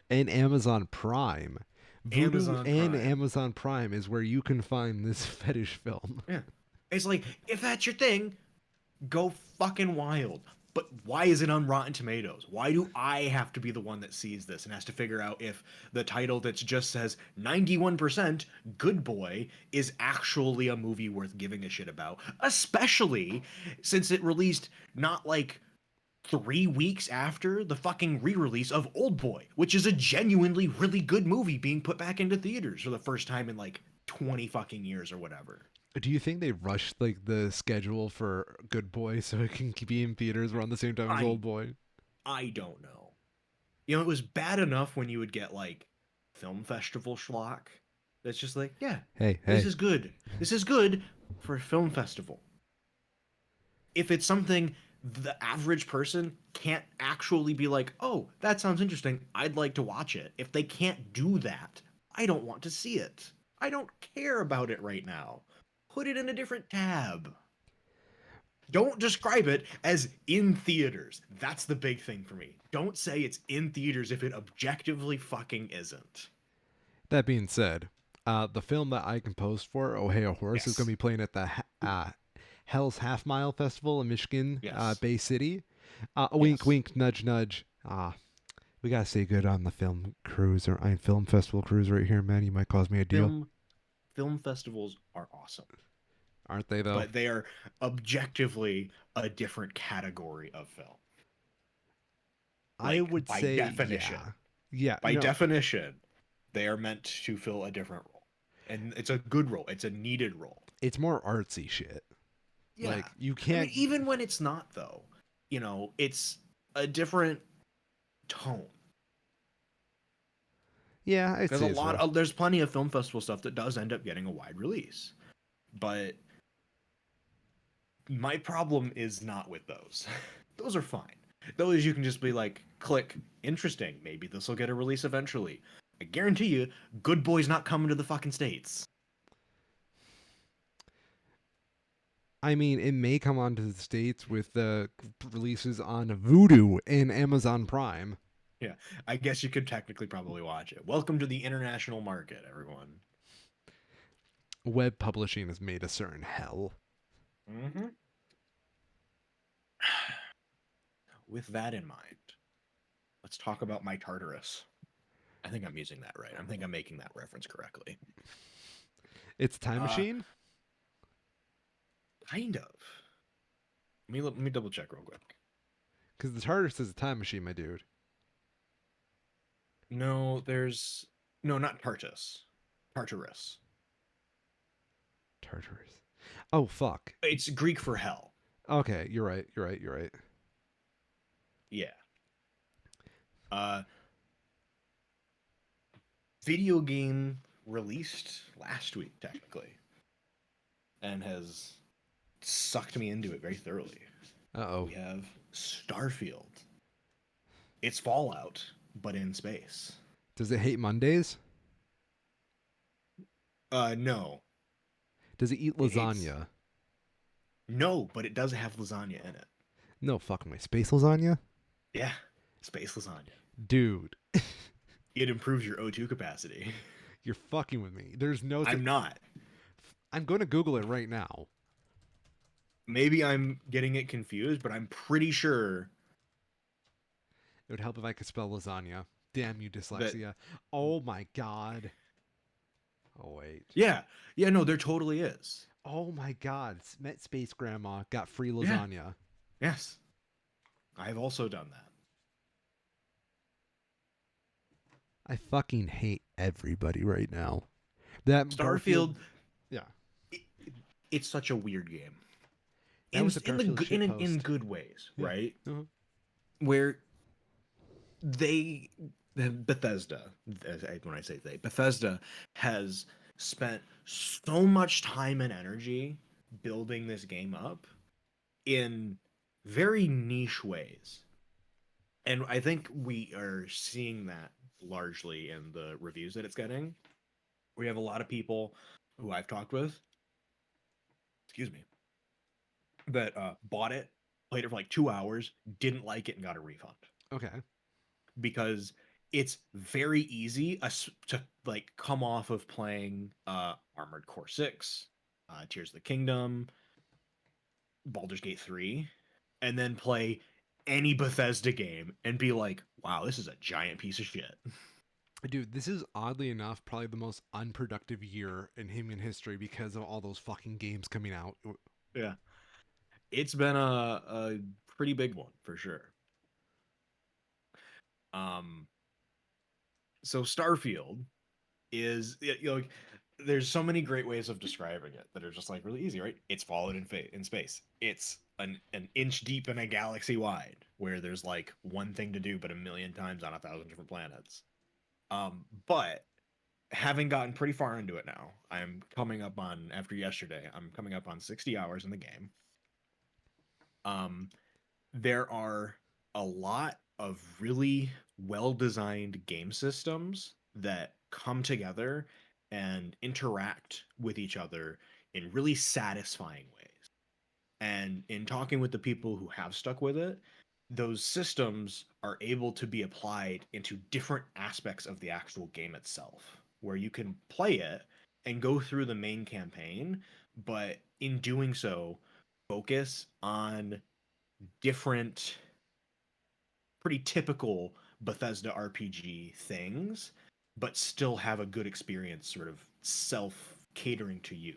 And Amazon Prime. Voodoo Amazon and Prime. Amazon Prime is where you can find this fetish film. Yeah. It's like, if that's your thing, go fucking wild. But why is it on Rotten Tomatoes? Why do I have to be the one that sees this and has to figure out if the title that just says 91% Good Boy is actually a movie worth giving a shit about? Especially since it released not like 3 weeks after the fucking re-release of Old Boy, which is a genuinely really good movie being put back into theaters for the first time in like 20 fucking years or whatever. Do you think they rushed like the schedule for Good Boy so it can be in theaters around the same time as I Old Boy? I don't know. You know, it was bad enough when you would get like film festival schlock. That's just like, yeah, Hey, this hey. is good. This is good for a film festival. If it's something the average person can't actually be like, oh, that sounds interesting. I'd like to watch it. If they can't do that, I don't want to see it. I don't care about it right now. Put it in a different tab. Don't describe it as in theaters. That's the big thing for me. Don't say it's in theaters if it objectively fucking isn't. That being said, the film that I composed for Ohio Horse is going to Yes. be playing at the Hell's Half Mile Festival in Michigan, Yes. Bay City. Wink, Yes. wink, nudge, nudge. We gotta stay good on the film cruise or film festival cruise right here, man. You might cause me a deal, Film film festivals are awesome, aren't they? Though but they are objectively a different category of film. I Like would by say, yeah, definition. yeah. By No, definition, they are meant to fill a different role. And it's a good role. It's a needed role. it's more artsy shit. Yeah. Like you I mean, can't. even when it's not though, it's a different tone. Yeah, I'd Because a say lot so. of there's plenty of film festival stuff that does end up getting a wide release. But my problem is not with those. Those are fine. Those you can just be like, click, interesting. Maybe this will get a release eventually. I guarantee you, Good Boy's not coming to the fucking States. I mean, it may come onto the states with the releases on Vudu and Amazon Prime. Yeah, I guess you could technically probably watch it. Welcome to the international market, everyone. Web publishing is made a certain hell. Mm-hmm. With that in mind, let's talk about my Tartarus. I think I'm using that right. I think I'm making that reference correctly. It's Time Uh, Machine kind of. Let me double check real quick. because the TARDIS is a time machine, my dude. No, there's no, not Tartus. Tartarus. Tartarus. Oh fuck. It's Greek for hell. Okay, you're right. You're right. You're right. Yeah. Uh, Video game released last week, technically, and has sucked me into it very thoroughly. Uh oh. We have Starfield. It's Fallout, but in space. Does it hate Mondays? No. Does it eat It hates. lasagna? No, but it does have lasagna in it. No fucking way. Space lasagna? Yeah, space lasagna. Dude, It improves your O2 capacity. you're fucking with me. There's no. I'm not. I'm going to Google it right now. Maybe I'm getting it confused, but I'm pretty sure It would help if I could spell lasagna. Damn you, that. dyslexia. Oh my god. Oh wait. Yeah, yeah, no, there totally is. Oh my god. Met Space Grandma. Got free Yeah, lasagna. yes, I've also done that. I fucking hate everybody right now. That Garfield. Starfield, Yeah. it, it's such a weird game. That was a In the Garfield shit in post. good ways, Yeah. right? Uh-huh. Where they Bethesda, when I say they, Bethesda has spent so much time and energy building this game up in very niche ways. And I think we are seeing that largely in the reviews that it's getting. We have a lot of people who I've talked with, excuse me, that bought it, played it for like 2 hours, didn't like it, and got a refund Okay. because it's very easy to like come off of playing Armored Core 6, Tears of the Kingdom, Baldur's Gate 3, and then play any Bethesda game and be like, wow, this is a giant piece of shit. Dude, this is oddly enough probably the most unproductive year in human history because of all those fucking games coming out. Yeah. It's been a pretty big one for sure. Um, so Starfield is there's so many great ways of describing it that are just like really easy, right? It's fallen in space. It's an inch deep in a galaxy wide where there's like one thing to do but a million times on 1,000 different planets. But having gotten pretty far into it now, I'm coming up on after yesterday, I'm coming up on 60 hours in the game. Um, there are a lot of really well designed game systems that come together and interact with each other in really satisfying ways. And in talking with the people who have stuck with it, those systems are able to be applied into different aspects of the actual game itself, where you can play it and go through the main campaign, but in doing so, focus on different pretty typical Bethesda RPG things, but still have a good experience sort of self catering to you.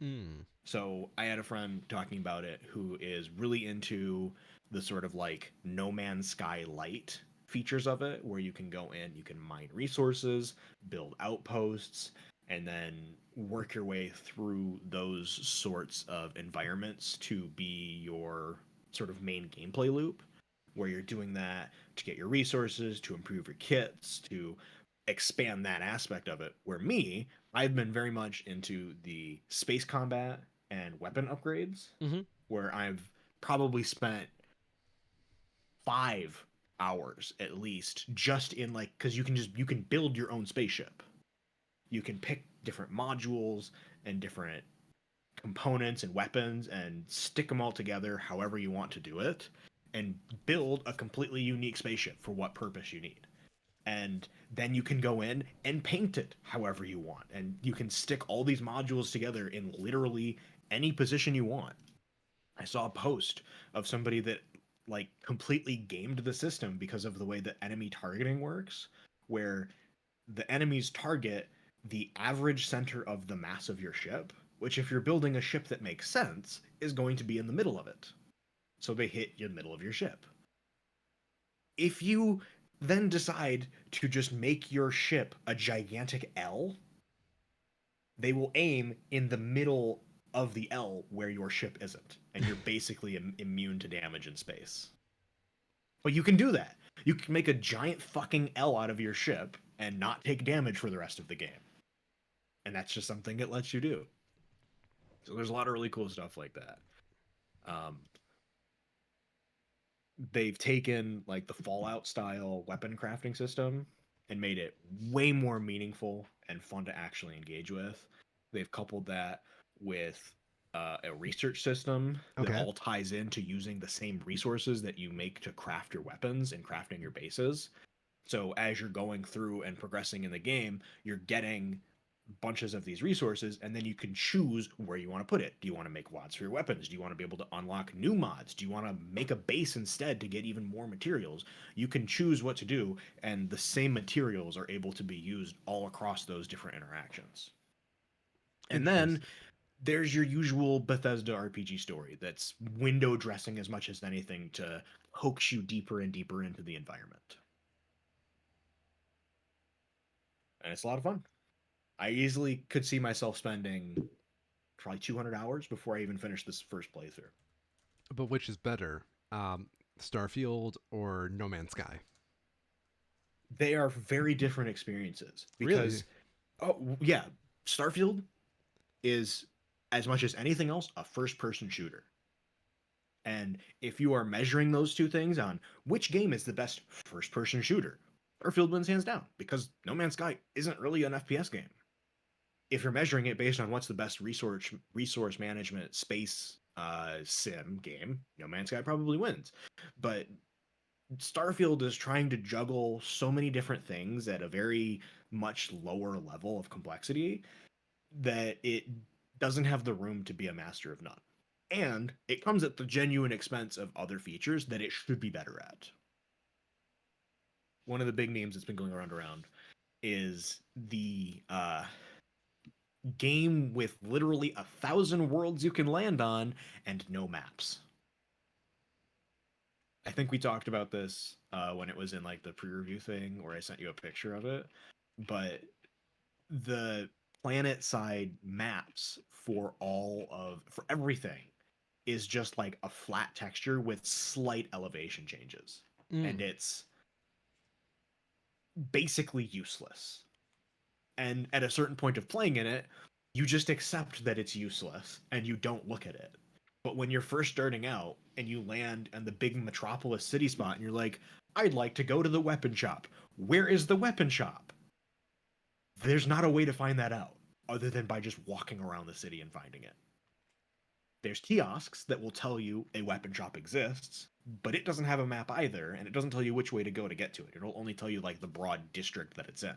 Mm. So I had a friend talking about it who is really into the sort of like No Man's Sky light features of it, where you can go in, you can mine resources, build outposts, and then work your way through those sorts of environments to be your sort of main gameplay loop, where you're doing that to get your resources, to improve your kits, to expand that aspect of it. Where me, I've been very much into the space combat and weapon upgrades, Mm-hmm. where I've probably spent 5 hours at least just in like because you can build your own spaceship. You can pick different modules and different components and weapons and stick them all together however you want to do it and build a completely unique spaceship for what purpose you need. And then you can go in and paint it however you want. And you can stick all these modules together in literally any position you want. I saw a post of somebody that like completely gamed the system because of the way that enemy targeting works, where the enemies target the average center of the mass of your ship, which if you're building a ship that makes sense, is going to be in the middle of it. So they hit the middle of your ship. If you then decide to just make your ship a gigantic L, they will aim in the middle of the L where your ship isn't, and you're basically immune to damage in space. But you can do that. You can make a giant fucking L out of your ship and not take damage for the rest of the game. And that's just something it lets you do. So there's a lot of really cool stuff like that. Um, they've taken like the Fallout style weapon crafting system and made it way more meaningful and fun to actually engage with. They've coupled that with a research system that Okay. all ties into using the same resources that you make to craft your weapons and crafting your bases. So as you're going through and progressing in the game, you're getting bunches of these resources, and then you can choose where you want to put it. Do you want to make mods for your weapons? Do you want to be able to unlock new mods? Do you want to make a base instead to get even more materials? You can choose what to do, and the same materials are able to be used all across those different interactions. And then Interesting. there's your usual Bethesda RPG story that's window dressing as much as anything to coax you deeper and deeper into the environment. And it's a lot of fun. I easily could see myself spending probably 200 hours before I even finished this first playthrough. But which is better, Starfield or No Man's Sky? They are very different experiences Really? because, oh, yeah, Starfield is, as much as anything else, a first person shooter. And if you are measuring those two things on which game is the best first person shooter, Starfield wins hands down because No Man's Sky isn't really an FPS game. If you're measuring it based on what's the best resource management space sim game, No Man's Sky probably wins. But Starfield is trying to juggle so many different things at a very much lower level of complexity that it doesn't have the room to be a master of none. And it comes at the genuine expense of other features that it should be better at. One of the big names that's been going around is the game with literally 1,000 worlds you can land on and no maps. I think we talked about this when it was in like the pre-review thing, where I sent you a picture of it. But the planet side maps for everything is just like a flat texture with slight elevation changes, and Mm. it's basically useless. And at a certain point of playing in it, you just accept that it's useless and you don't look at it. But when you're first starting out and you land in the big metropolis city spot and you're like, I'd like to go to the weapon shop. Where is the weapon shop? There's not a way to find that out other than by just walking around the city and finding it. There's kiosks that will tell you a weapon shop exists, but it doesn't have a map either, and it doesn't tell you which way to go to get to it. It'll only tell you like the broad district that it's in.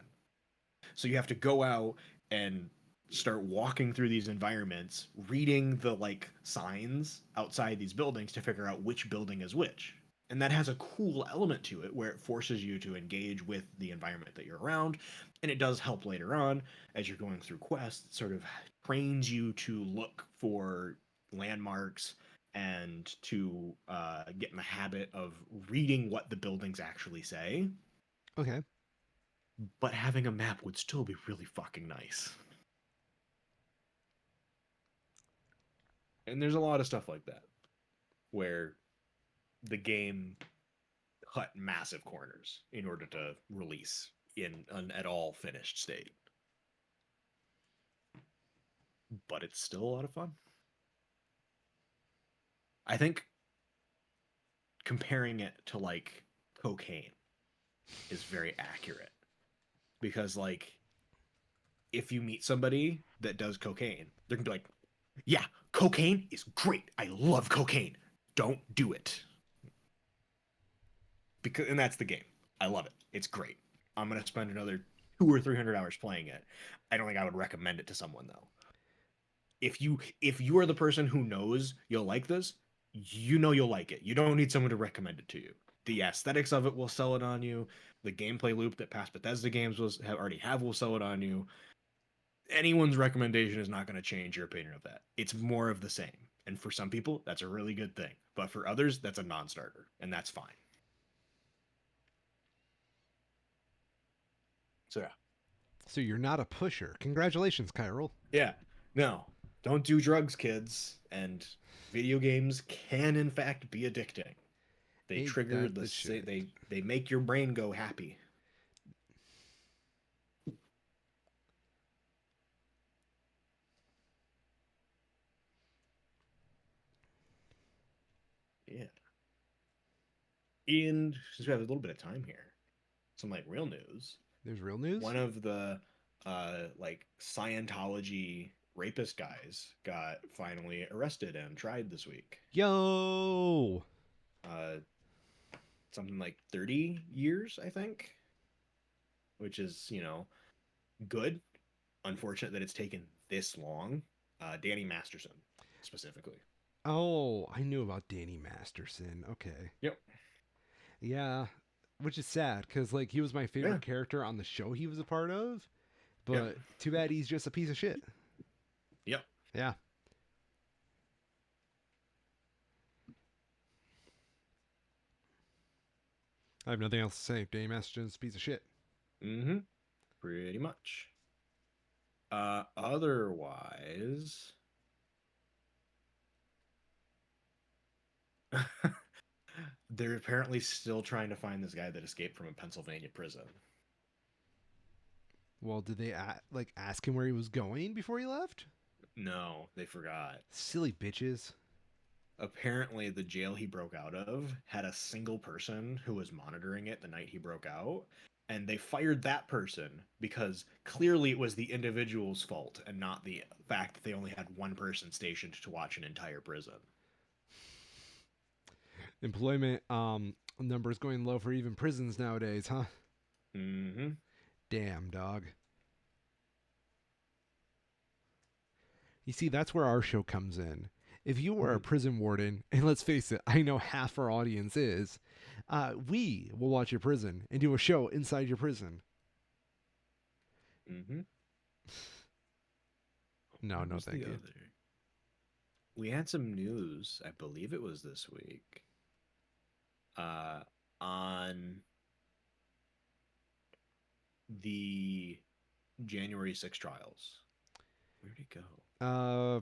So you have to go out and start walking through these environments, reading the like signs outside these buildings to figure out which building is which. And that has a cool element to it where it forces you to engage with the environment that you're around. And it does help later on as you're going through quests, it sort of trains you to look for landmarks and to get in the habit of reading what the buildings actually say. Okay. But having a map would still be really fucking nice. And there's a lot of stuff like that where the game cut massive corners in order to release in an at all finished state. But it's still a lot of fun. I think comparing it to like cocaine is very accurate because like if you meet somebody that does cocaine, they're gonna be like, "Yeah, cocaine is great. I love cocaine. Don't do it." Because and that's the game. I love it. It's great. I'm gonna spend another 200 or 300 hours playing it. I don't think I would recommend it to someone though. If you are the person who knows you'll like this, you know you'll like it. You don't need someone to recommend it to you. The aesthetics of it will sell it on you. The gameplay loop that past Bethesda games already have will sell it on you. Anyone's recommendation is not going to change your opinion of that. It's more of the same. And for some people, that's a really good thing. But for others, that's a non-starter, and that's fine. So yeah. So you're not a pusher. Congratulations, Kyril. Yeah. No, don't do drugs, kids. And video games can, in fact, be addicting. They Ain't trigger that the the shit? they make your brain go happy. Yeah. And since we have a little bit of time here, some like real news. There's real news? One of the like Scientology rapist guys got finally arrested and tried this week. Yo! Uh, something like 30 years, I think, which is, good. Unfortunate that it's taken this long. Danny Masterson, specifically. Oh, I knew about Danny Masterson. Okay. Yep. Yeah. Which is sad because, like, he was my Yeah. favorite character on the show he was a part of. Yep. But too bad he's just a piece of shit. Yep. Yeah. I have nothing else to say. Danny Masterson's a piece of shit. Mm-hmm. Pretty much. Otherwise, they're apparently still trying to find this guy that escaped from a Pennsylvania prison. Well, did they like ask him where he was going before he left? No, they forgot. Silly bitches. Apparently, the jail he broke out of had a single person who was monitoring it the night he broke out, and they fired that person because clearly it was the individual's fault and not the fact that they only had one person stationed to watch an entire prison. Employment numbers going low for even prisons nowadays, huh? Mm-hmm. Damn, dog. You see, that's where our show comes in. If you were a prison warden, and let's face it, I know half our audience is, we will watch your prison and do a show inside your prison. Mm-hmm. No, What no, was thank the you. other? We had some news, I believe it was this week, uh, on the January 6 trials. Where'd he go?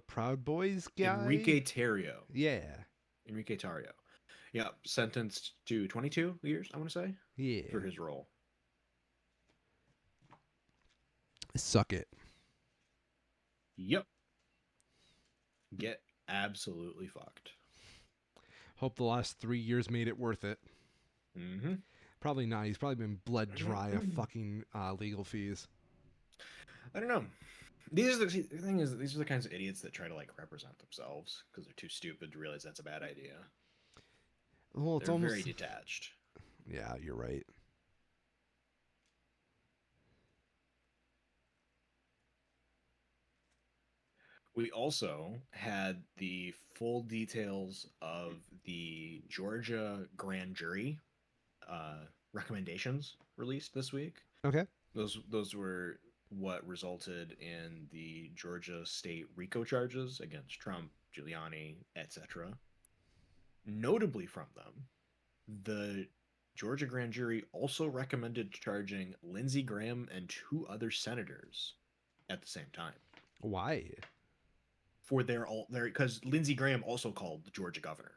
Proud Boys guy? Enrique Tarrio. Yeah, Enrique Tarrio. Yeah, sentenced to 22 years, I want to say, for yeah. his role. Suck it. Yep. Get absolutely fucked. Hope the last 3 years made it worth it. Mm-hmm. Probably not. He's probably been bled dry of fucking legal fees. I don't know. The thing is, these are the kinds of idiots that try to like represent themselves because they're too stupid to realize that's a bad idea. Well, it's They're very almost. detached. Yeah, you're right. We also had the full details of the Georgia grand jury recommendations released this week. Okay. Those were what resulted in the Georgia state RICO charges against Trump, Giuliani, etc. Notably from them, the Georgia grand jury also recommended charging Lindsey Graham and two other senators at the same time Why? for their because Lindsey Graham also called the Georgia governor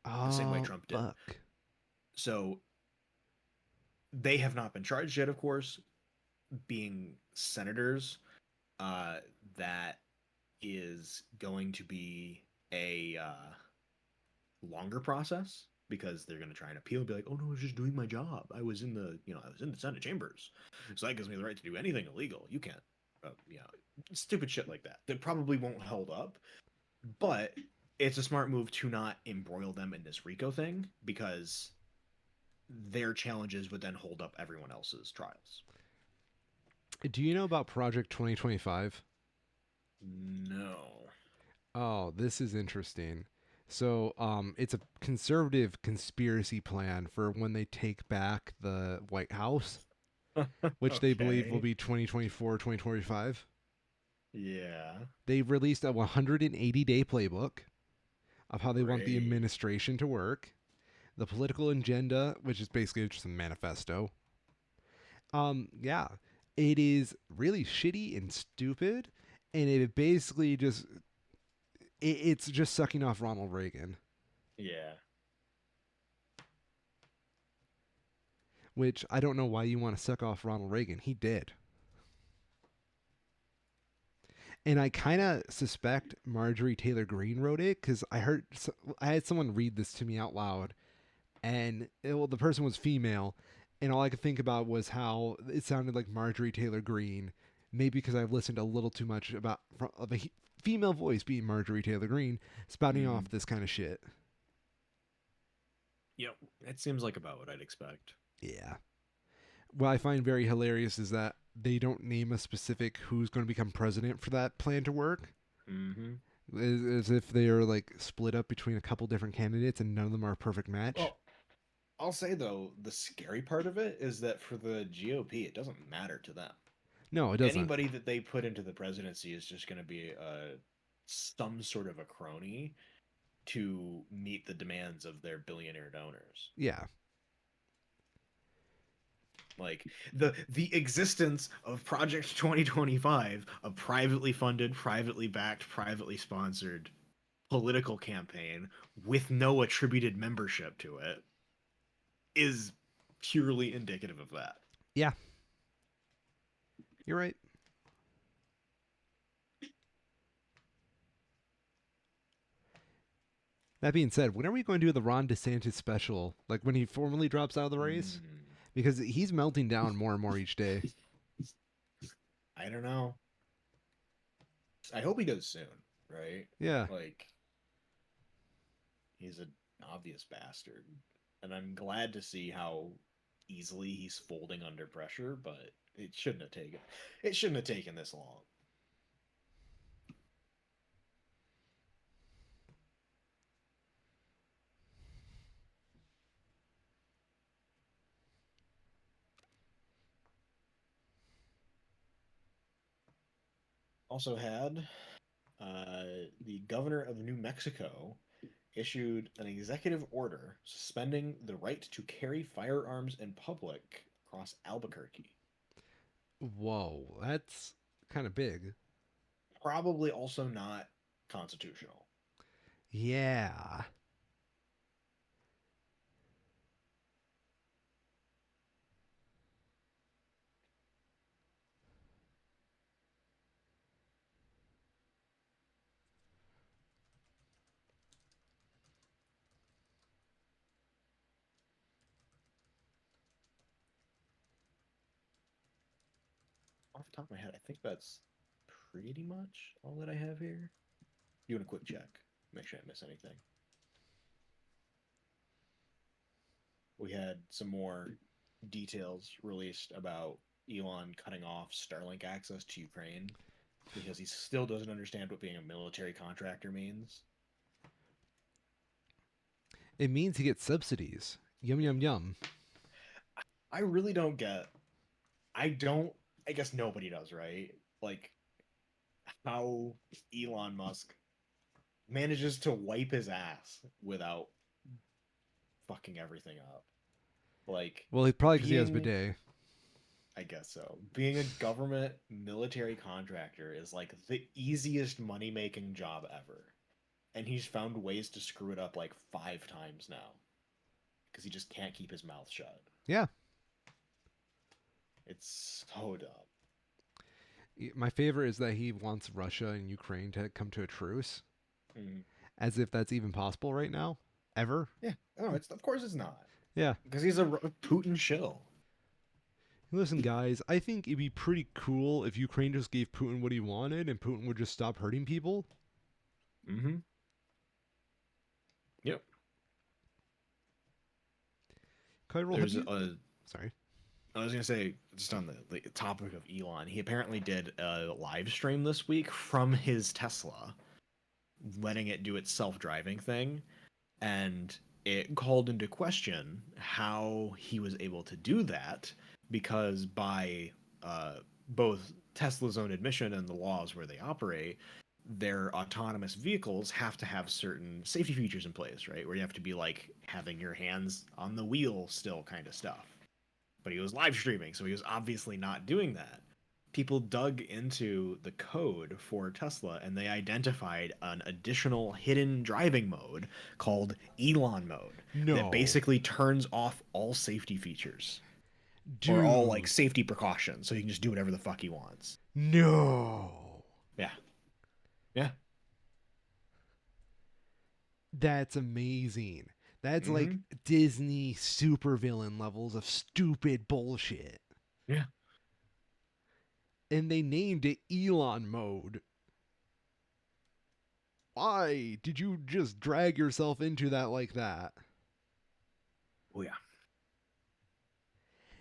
the same way Oh, Trump did. fuck. So they have not been charged yet, of course, being senators. Uh, that is going to be a longer process because they're going to try and appeal and be like, "Oh no, I was just doing my job. I was in the Senate chambers, so that gives me the right to do anything illegal. You can't, stupid shit like that. That probably won't hold up, but it's a smart move to not embroil them in this RICO thing because their challenges would then hold up everyone else's trials. Do you know about Project 2025? No. Oh, this is interesting. So, it's a conservative conspiracy plan for when they take back the White House, which they believe will Okay. be 2024, 2025. Yeah. They released a 180-day playbook of how they want the Great. administration to work, the political agenda, which is basically just a manifesto. Yeah. It is really shitty and stupid, and it basically just it's just sucking off Ronald Reagan, Yeah. which I don't know why you want to suck off Ronald Reagan. He did. And I kind of suspect Marjorie Taylor Greene wrote it because I had someone read this to me out loud, and well, the person was female, and all I could think about was how it sounded like Marjorie Taylor Greene. Maybe because I've listened a little too much about of a female voice being Marjorie Taylor Greene spouting Mm-hmm. off this kind of shit. Yep. That seems like about what I'd expect. Yeah. What I find very hilarious is that they don't name a specific who's going to become president for that plan to work. Mm-hmm. As if they are like split up between a couple different candidates and none of them are a perfect match. Well, I'll say though, the scary part of it is that for the GOP, it doesn't matter to them. No, it doesn't. Anybody that they put into the presidency is just going to be some sort of a crony to meet the demands of their billionaire donors. Yeah. Like the existence of Project 2025, a privately funded, privately backed, privately sponsored political campaign with no attributed membership to it, is purely indicative of that. Yeah. You're right. That being said, when are we going to do the Ron DeSantis special? Like when he formally drops out of the race? Mm, Because he's melting down more and more each day. I don't know. I hope he does soon, right? Yeah. Like he's an obvious bastard, and I'm glad to see how easily he's folding under pressure. But it shouldn't have taken this long. Also had the governor of New Mexico issued an executive order suspending the right to carry firearms in public across Albuquerque. Whoa. That's kind of big. Probably also not constitutional. Yeah. Off the top of my head, I think that's pretty much all that I have here. Doing a quick check, make sure I didn't miss anything. We had some more details released about Elon cutting off Starlink access to Ukraine because he still doesn't understand what being a military contractor means. It means he gets subsidies. Yum, yum, yum. I really don't get. I don't. I guess nobody does, right? Like how Elon Musk manages to wipe his ass without fucking everything up. Like Well, probably because he has being, bidet. I guess so. Being a government military contractor is like the easiest money making job ever. And he's found ways to screw it up like 5 times now because he just can't keep his mouth shut. Yeah. It's so dumb. My favorite is that he wants Russia and Ukraine to come to a truce, Mm. as if that's even possible right now. Ever. Yeah, no, it's of course it's not Yeah. because he's a Putin shill. Listen, guys, I think it'd be pretty cool if Ukraine just gave Putin what he wanted and Putin would just stop hurting people. Mm-hmm. Yep. Kyril, have There's you. a. Sorry. I was gonna say just on the topic of Elon, he apparently did a live stream this week from his Tesla, letting it do its self-driving thing, and it called into question how he was able to do that because by both Tesla's own admission and the laws where they operate, their autonomous vehicles have to have certain safety features in place, right? Where you have to be like having your hands on the wheel still kind of stuff. but he was live streaming, so he was obviously not doing that. People dug into the code for Tesla and they identified an additional hidden driving mode called Elon mode that No. basically turns off all safety features or all like Dude. safety precautions so he can just do whatever the fuck he wants. No. Yeah. Yeah. That's amazing. That's like Mhm. Disney supervillain levels of stupid bullshit. Yeah. And they named it Elon mode. Why did you just drag yourself into that like that? Oh yeah.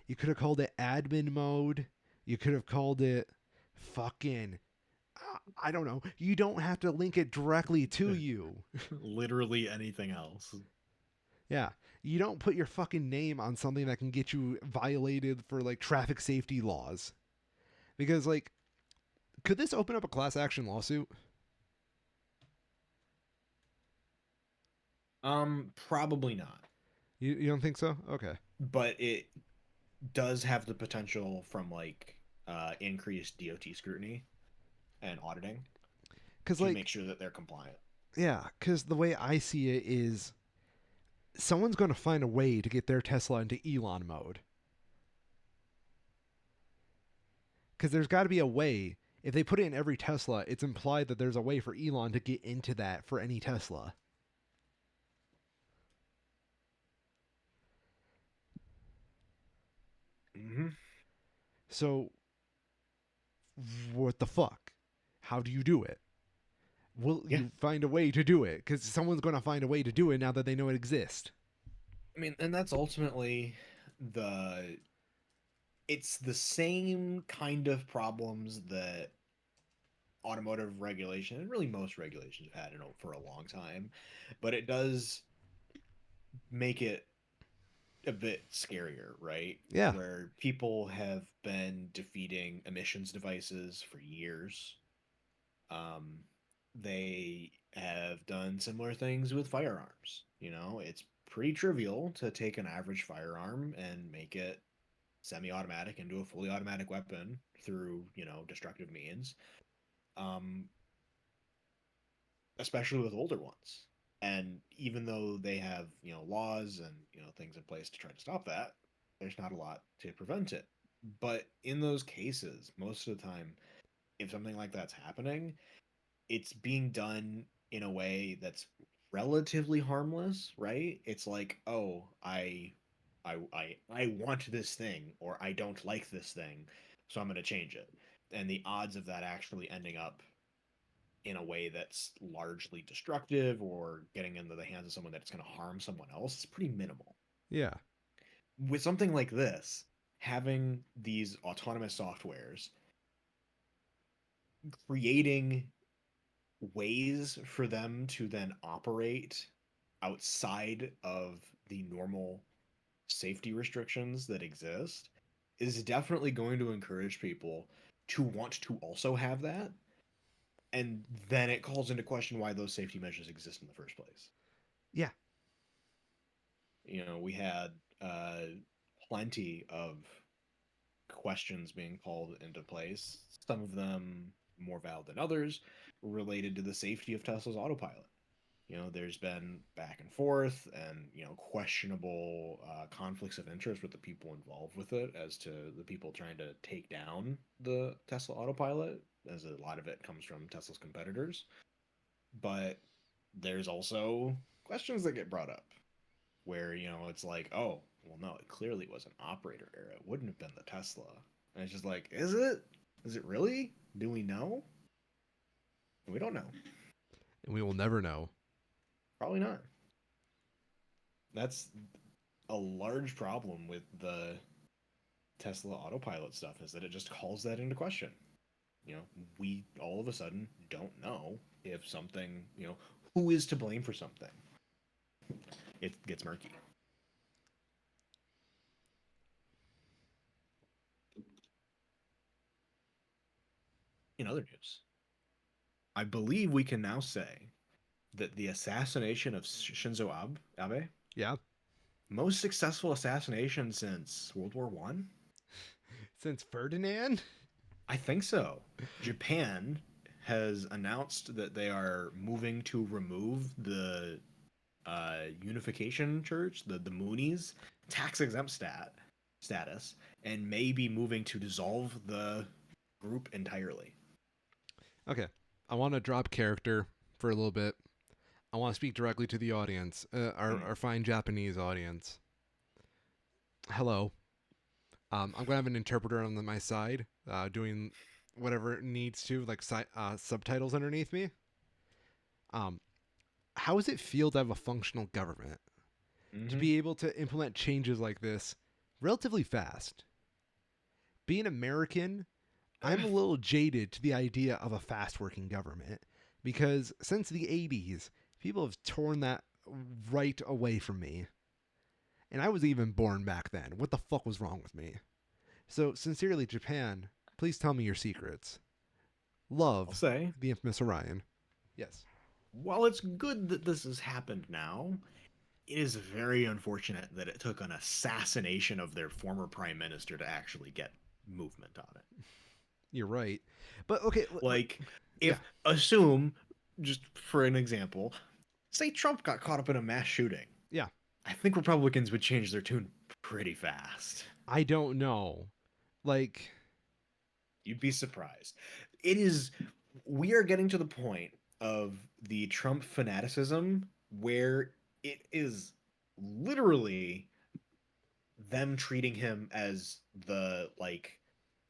You could have called it admin mode. You could have called it fucking I don't know. You don't have to link it directly to you. Literally anything else. Yeah. You don't put your fucking name on something that can get you violated for like traffic safety laws. Because like could this open up a class action lawsuit? Probably not. You don't think so? Okay. But it does have the potential from like increased DOT scrutiny and auditing Cuz to like make sure that they're compliant. yeah, cuz the way I see it is someone's going to find a way to get their Tesla into Elon mode. Cuz there's got to be a way. If they put it in every Tesla, it's implied that there's a way for Elon to get into that for any Tesla. Mm-hmm. So what the fuck? How do you do it? Will Yeah. you find a way to do it? Because someone's going to find a way to do it now that they know it exists. I mean, and that's ultimately the it's the same kind of problems that automotive regulation and really most regulations have had for a long time, but it does make it a bit scarier, right? Yeah, Where people have been defeating emissions devices for years. Um, they have done similar things with firearms. It's pretty trivial to take an average firearm and make it semi-automatic into a fully automatic weapon through, destructive means. Um, Especially with older ones. And even though they have, laws and, things in place to try to stop that, there's not a lot to prevent it. But in those cases, most of the time, if something like that's happening, it's being done in a way that's relatively harmless, right? It's like, oh, I want this thing or I don't like this thing, so I'm going to change it. And the odds of that actually ending up in a way that's largely destructive or getting into the hands of someone that's going to harm someone else is pretty minimal. yeah, With something like this, having these autonomous softwares creating ways for them to then operate outside of the normal safety restrictions that exist is definitely going to encourage people to want to also have that. And then it calls into question why those safety measures exist in the first place. yeah, We had uh, plenty of questions being called into place, some of them more valid than others, related to the safety of Tesla's autopilot. There's been back and forth and, questionable conflicts of interest with the people involved with it as to the people trying to take down the Tesla autopilot, as a lot of it comes from Tesla's competitors. But there's also questions that get brought up where, it's like, oh, well, no, it clearly was an operator error. It wouldn't have been the Tesla. And it's just like, is it? Is it really? Do we know? We don't know. and we will never know. Probably not. That's a large problem with the Tesla autopilot stuff is that it just calls that into question. We all of a sudden don't know if something, who is to blame for something. It gets murky. In other news, I believe we can now say that the assassination of Shinzo Abe Yeah, most successful assassination since World War One. Since Ferdinand? I think so. Japan has announced that they are moving to remove the Unification Church, the Moonies, tax exempt status, and may be moving to dissolve the group entirely. Okay. I want to drop character for a little bit. I want to speak directly to the audience, Mm. our fine Japanese audience. Hello. I'm going to have an interpreter on my side doing whatever it needs to, like subtitles underneath me. Um, how does it feel to have a functional government? To Mm-hmm. be able to implement changes like this relatively fast? Being American, I'm a little jaded to the idea of a fast working government because since the 80s, people have torn that right away from me. And I was even born back then. What the fuck was wrong with me? So, sincerely, Japan, please tell me your secrets. I'll Love, say, the infamous Orion. Yes. while it's good that this has happened now, it is very unfortunate that it took an assassination of their former prime minister to actually get movement on it. You're right. But okay, Like, yeah, if assume, just for an example, say Trump got caught up in a mass shooting, yeah. I think Republicans would change their tune pretty fast. I don't know. Like, You'd be surprised. It is, we are getting to the point of the Trump fanaticism where it is literally them treating him as the, like,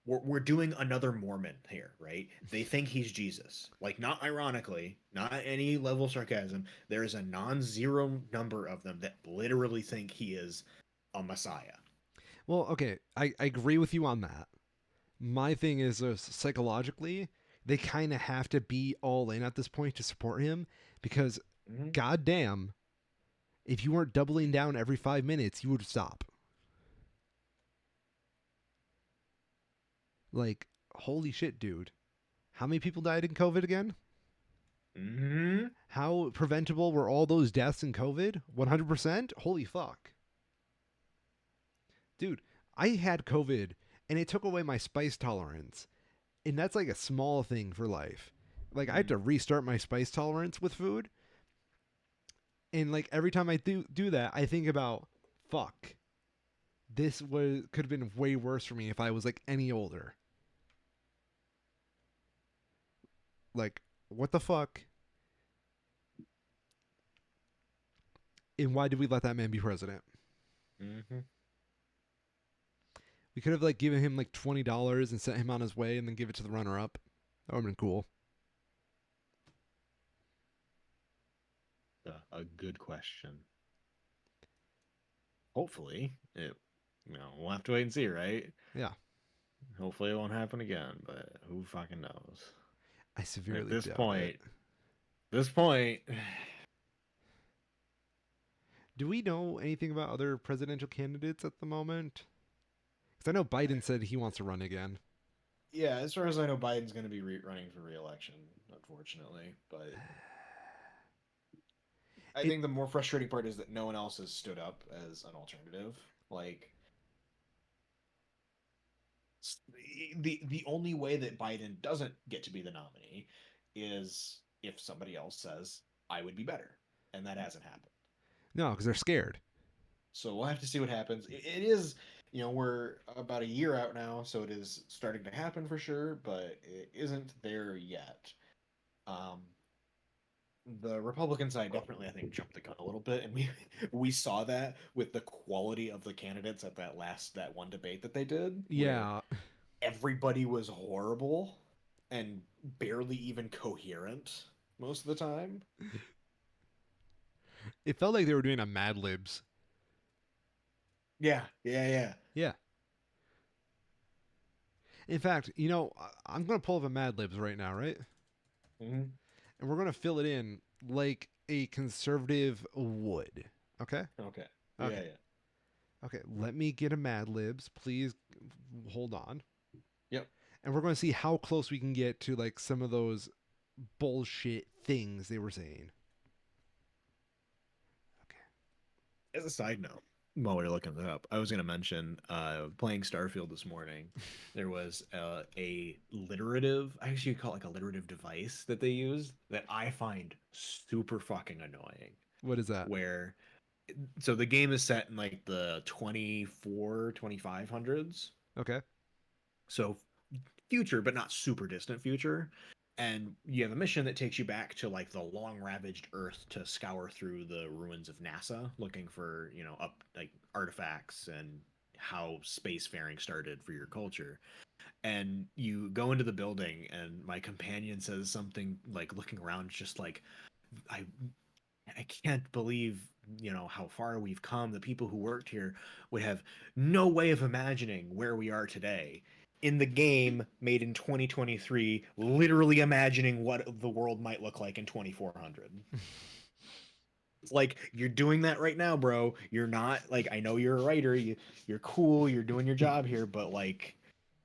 we're doing another Mormon here, right? They think he's Jesus. Like, not ironically, not any level of sarcasm. There is a non-zero number of them that literally think he is a Messiah. well, okay, I agree with you on that. My thing is psychologically, they kind of have to be all in at this point to support him because, Mm-hmm. goddamn, if you weren't doubling down every 5 minutes, you would stop. Like, holy shit, dude. How many people died in COVID again? Mm-hmm. How preventable were all those deaths in COVID? 100%? Holy fuck. Dude, I had COVID and it took away my spice tolerance. And that's like a small thing for life. Like, I had Mm-hmm. to restart my spice tolerance with food. And like every time I do that, I think about, fuck, this was could have been way worse for me if I was like any older. Like, what the fuck? And why did we let that man be president? Mm-hmm. We could have like given him like $20 and sent him on his way, and then give it to the runner up. That would have been cool. A good question. Hopefully, we'll have to wait and see, right? Yeah, Hopefully, it won't happen again, but who fucking knows? I At severely this doubt it. point, this point, Do we know anything about other presidential candidates at the moment? Because I know Biden said he wants to run again. yeah, as far as I know, Biden's going to be running for re-election, unfortunately. But I It think the more frustrating part is that no one else has stood up as an alternative. Like, the only way that Biden doesn't get to be the nominee is if somebody else says I would be better, and that hasn't happened. no, because they're scared. So we'll have to see what happens. It is, we're about a year out now, so it is starting to happen for sure, but it isn't there yet. Um, the Republican side definitely, I think, jumped the gun a little bit, and we we saw that with the quality of the candidates at that one debate that they did, where Yeah, everybody was horrible and barely even coherent most of the time. it felt like they were doing a Mad Libs. Yeah, yeah, yeah. Yeah. In fact, I'm gonna pull up a Mad Libs right now, right? Hmm. And we're gonna fill it in like a conservative would. Okay. Okay. Yeah, Okay. yeah. Okay. Let me get a Mad Libs. Please hold on. Yep. And we're going to see how close we can get to like some of those bullshit things they were saying. Okay. As a side note, while we're looking it up, I was going to mention playing Starfield this morning. There was a literative, I actually call it like a literative device that they use that I find super fucking annoying. What is that? Where, so the game is set in like the 24, 2500s. Okay. So future, but not super distant future. And you have a mission that takes you back to like the long ravaged Earth to scour through the ruins of NASA, looking for up like artifacts and how spacefaring started for your culture. And you go into the building, and my companion says something like, looking around, just like, I I can't believe, how far we've come. The people who worked here would have no way of imagining where we are today. In the game made in 2023, literally imagining what the world might look like in 2400. It's like, you're doing that right now, bro. You're not like, I know you're a writer, you're cool, you're doing your job here, but like,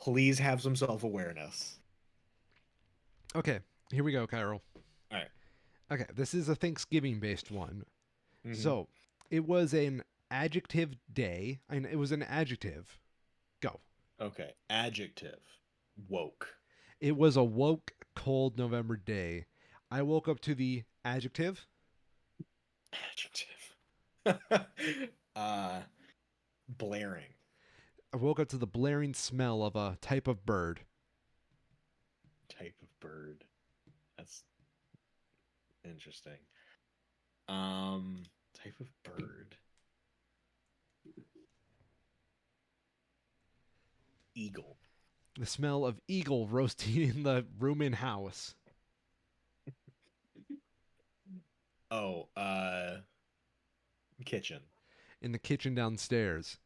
please have some self-awareness. Okay, here we go, Kyril. All right. Okay, this is a Thanksgiving based one. Mm-hmm. So, it was an adjective day. And it was an adjective. Go. Okay. Adjective. Woke. It was a woke, cold November day. I woke up to the adjective. Adjective. uh Blaring. I woke up to the blaring smell of a type of bird. Type of bird. That's interesting. Type of bird. Eagle. The smell of eagle roasting in the room in house. Oh, kitchen. In the kitchen downstairs.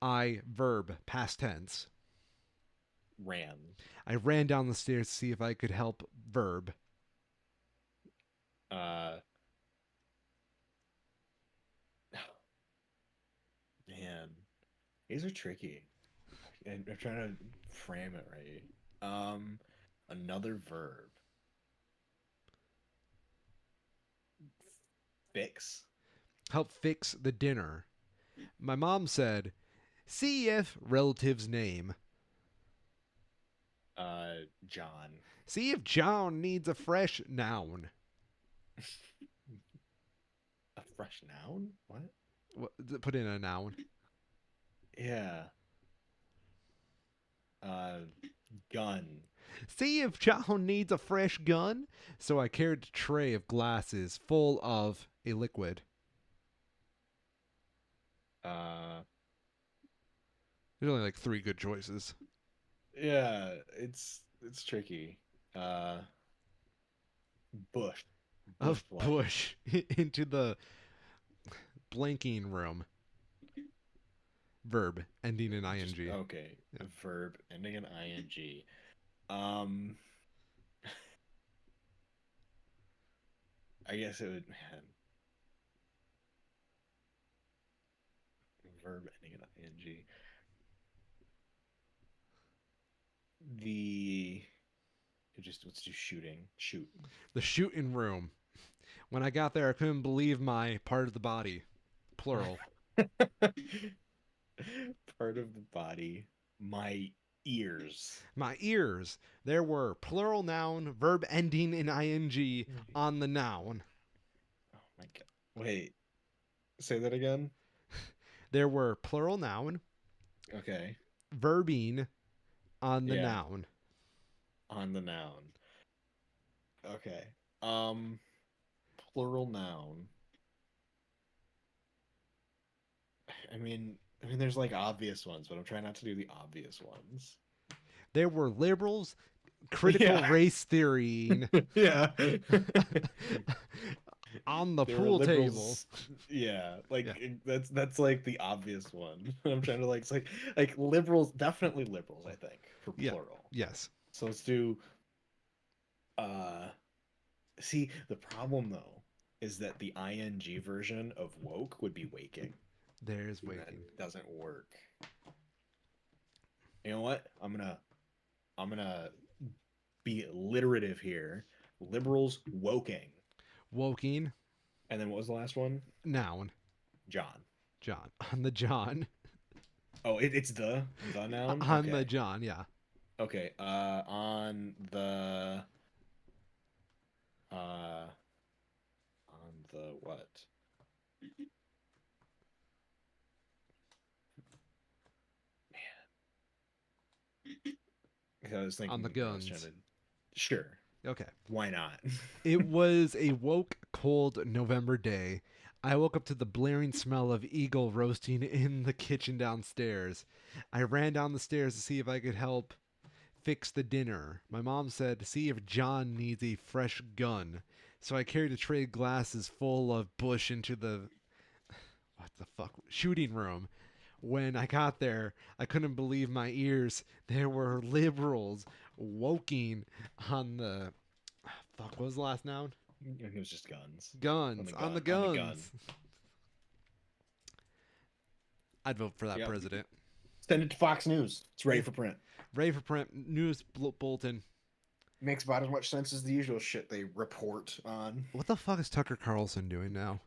I, verb, past tense. Ran. I ran down the stairs to see if I could help, verb. Uh Man, these are tricky. And I'm trying to frame it right. Another verb. Fix. Help fix the dinner. My mom said, see if relative's name. John. See if John needs a fresh noun. A fresh noun? What? Put in a noun. Yeah. Uh, gun. See if John needs a fresh gun. So I carried a tray of glasses full of a liquid. Uh, There's only like three good choices. yeah, it's tricky. Uh, bush. Bush Of light. push into the blanking room. Verb ending in Just ing. okay. Yeah. Verb ending in ing. Um, I guess it would, man. Verb ending in ing. The just let's do shooting. Shoot. The shooting room. When I got there, I couldn't believe my part of the body. Plural. Part of the body. My ears. My ears. There were plural noun, verb ending in ing on the noun. Oh my god. Wait, say that again? There were plural noun, Okay. verbing on the Yeah, noun. on the noun. Okay. Um, Plural noun. I mean, there's like obvious ones, but I'm trying not to do the obvious ones. There were liberals, critical Yeah. race theorying Yeah. on the There were pool table. liberals. Yeah, Yeah. that's like the obvious one. I'm trying to like, it's like liberals, definitely liberals, I think, for Yeah. plural. Yes. So let's do uh see, the problem though is that the ing version of woke would be waking, There's and that waking. doesn't work. You know what? I'm gonna be alliterative here. Liberals woking. Woking, And then what was the last one? noun. John. John. On the John. Oh, it's the noun. On the Okay. John, yeah. Okay. Uh on the what? 'Cause I was On the thinking, I was trying guns. to. Sure. Okay. Why not? It was a woke, cold November day. I woke up to the blaring smell of eagle roasting in the kitchen downstairs. I ran down the stairs to see if I could help fix the dinner. My mom said, "See if John needs a fresh gun." So I carried a tray of glasses full of Bush into the what the fuck shooting room. When I got there, I couldn't believe my ears. There were liberals woking on the fuck. What was the last noun? It was just guns. On Guns the on the gun. On the gun. guns. I'd vote for that Yep. president. Send it to Fox News. It's ready Yeah, for print. ready for print. News bulletin. Makes about as much sense as the usual shit they report on. What the fuck is Tucker Carlson doing now?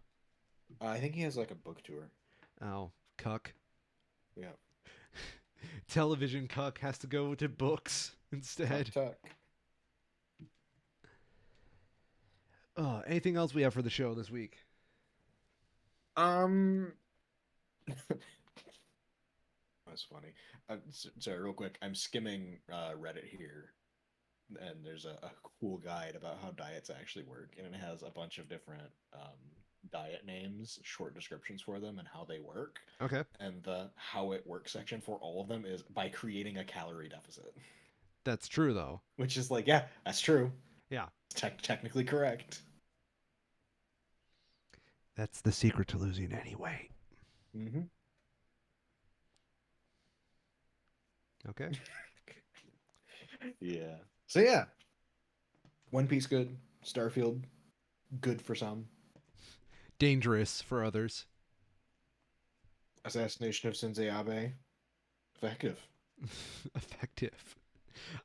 I think he has like a book tour. Oh, cuck. Yeah. Television cuck has to go to books Tuck instead. tuck. Anything else we have for the show this week? Um that's funny. Sorry, real quick. I'm skimming Reddit here, and there's a cool guide about how diets actually work, and it has a bunch of different diet names, short descriptions for them, and how they work. Okay, And the how it works section for all of them is by creating a calorie deficit, that's true though. which is like, yeah, that's true. Yeah, Technically correct. that's the secret to losing any weight. Hmm. Okay, Yeah. So yeah, One Piece good, Starfield good for some, dangerous for others. Assassination of Sensei Abe effective. Effective.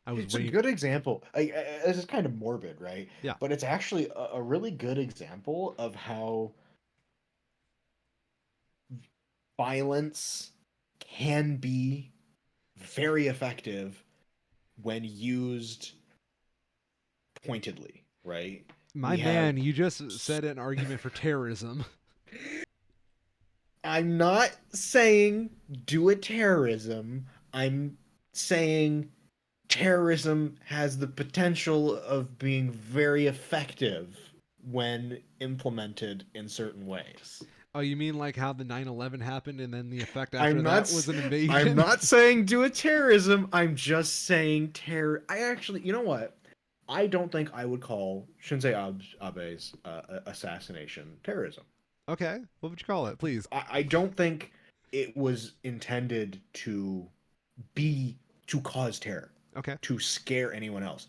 I was It's a waiting. good example. This is kind of morbid, right? Yeah, But it's actually a really good example of how violence can be very effective when used pointedly, right? my We have. man, you just said an argument for terrorism. I'm not saying do a terrorism. I'm saying terrorism has the potential of being very effective when implemented in certain ways. Oh, you mean like how the 9/11 happened and then the effect after I'm not that s- was an I'm invasion? not saying do a terrorism. I'm just saying terror. I actually, you know what? I don't think I would call Abe's assassination terrorism. Okay, what would you call it, please? I don't think it was intended be to cause terror, Okay. to scare anyone else.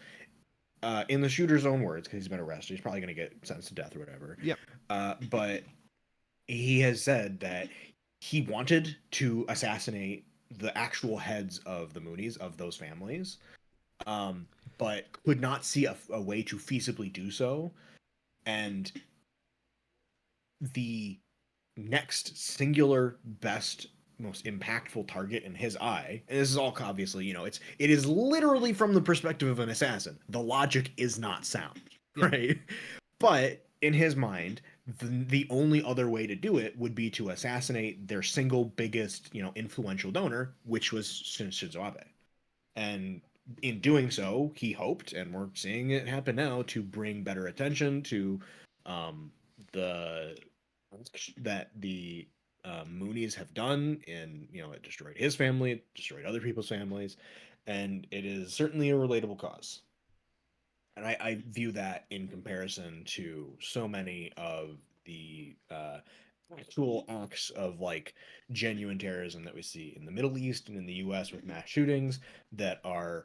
In the shooter's own words, because he's been arrested, he's probably going to get sentenced to death or whatever. Yep. But he has said that he wanted to assassinate the actual heads of the Moonies, of those families, um, but could not see a way to feasibly do so. And the next singular best most impactful target in his eye, and this is all obviously, it is literally from the perspective of an assassin, the logic is not sound, Yeah. right? But in his mind, the only other way to do it would be to assassinate their single biggest, influential donor, which was Shinzo Abe. And in doing so, he hoped, and we're seeing it happen now, to bring better attention to um, the that the Moonies have done, and it destroyed his family, it destroyed other people's families, and it is certainly a relatable cause. And I view that in comparison to so many of the actual acts of like genuine terrorism that we see in the Middle East and in the U.S. with mass shootings that are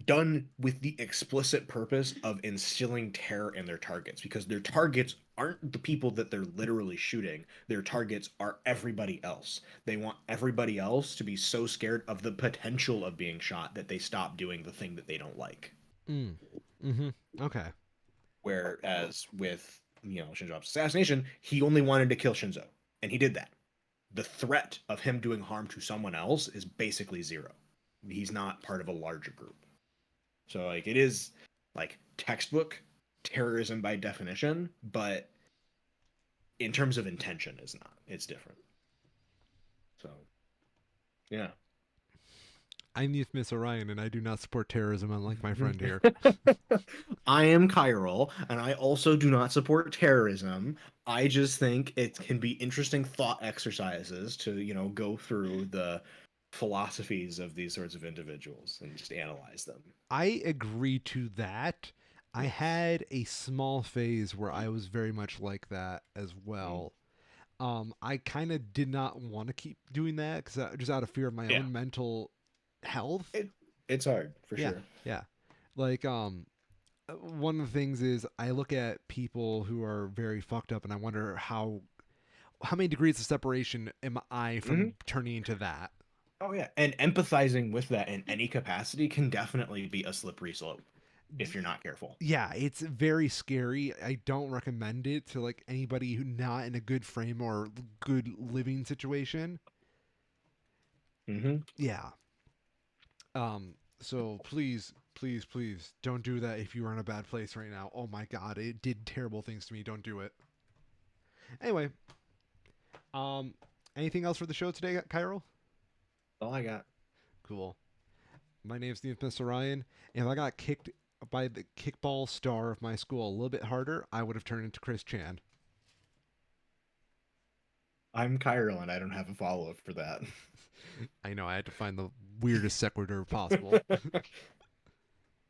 done with the explicit purpose of instilling terror in their targets, because their targets aren't the people that they're literally shooting. Their targets are everybody else. They want everybody else to be so scared of the potential of being shot that they stop doing the thing that they don't like. Mm. Mm-hmm. Okay. Whereas with Shinzo Abe's assassination, he only wanted to kill Shinzo, and he did that. the threat of him doing harm to someone else is basically zero. He's not part of a larger group. So like it is like textbook terrorism by definition, but in terms of intention is not. It's different. So yeah. I'm Youth Miss Orion, and I do not support terrorism, unlike my friend here. I am Chiral, and I also do not support terrorism. I just think it can be interesting thought exercises to, go through the philosophies of these sorts of individuals and just analyze them. I agree to that. I Yes. had a small phase where I was very much like that as Mm. well. I kind of did not want to keep doing that because just out of fear of my Yeah. own mental health. It's hard for Yeah, sure. yeah. Like one of the things is I look at people who are very fucked up, and I wonder how many degrees of separation am I Hmm. from turning into that? Oh yeah, and empathizing with that in any capacity can definitely be a slippery slope if you're not careful. Yeah, it's very scary. I don't recommend it to like anybody who not in a good frame or good living situation. Hmm. Yeah. So please, please, please don't do that if you are in a bad place right now. Oh my god, it did terrible things to me. Don't do it. Anyway, um anything else for the show today, Cairo? All I got. Cool. My name's Mr. Ryan. If I got kicked by the kickball star of my school a little bit harder, I would have turned into Chris Chan. I'm Chiral, and I don't have a follow up for that. I know I had to find the weirdest sequitur possible.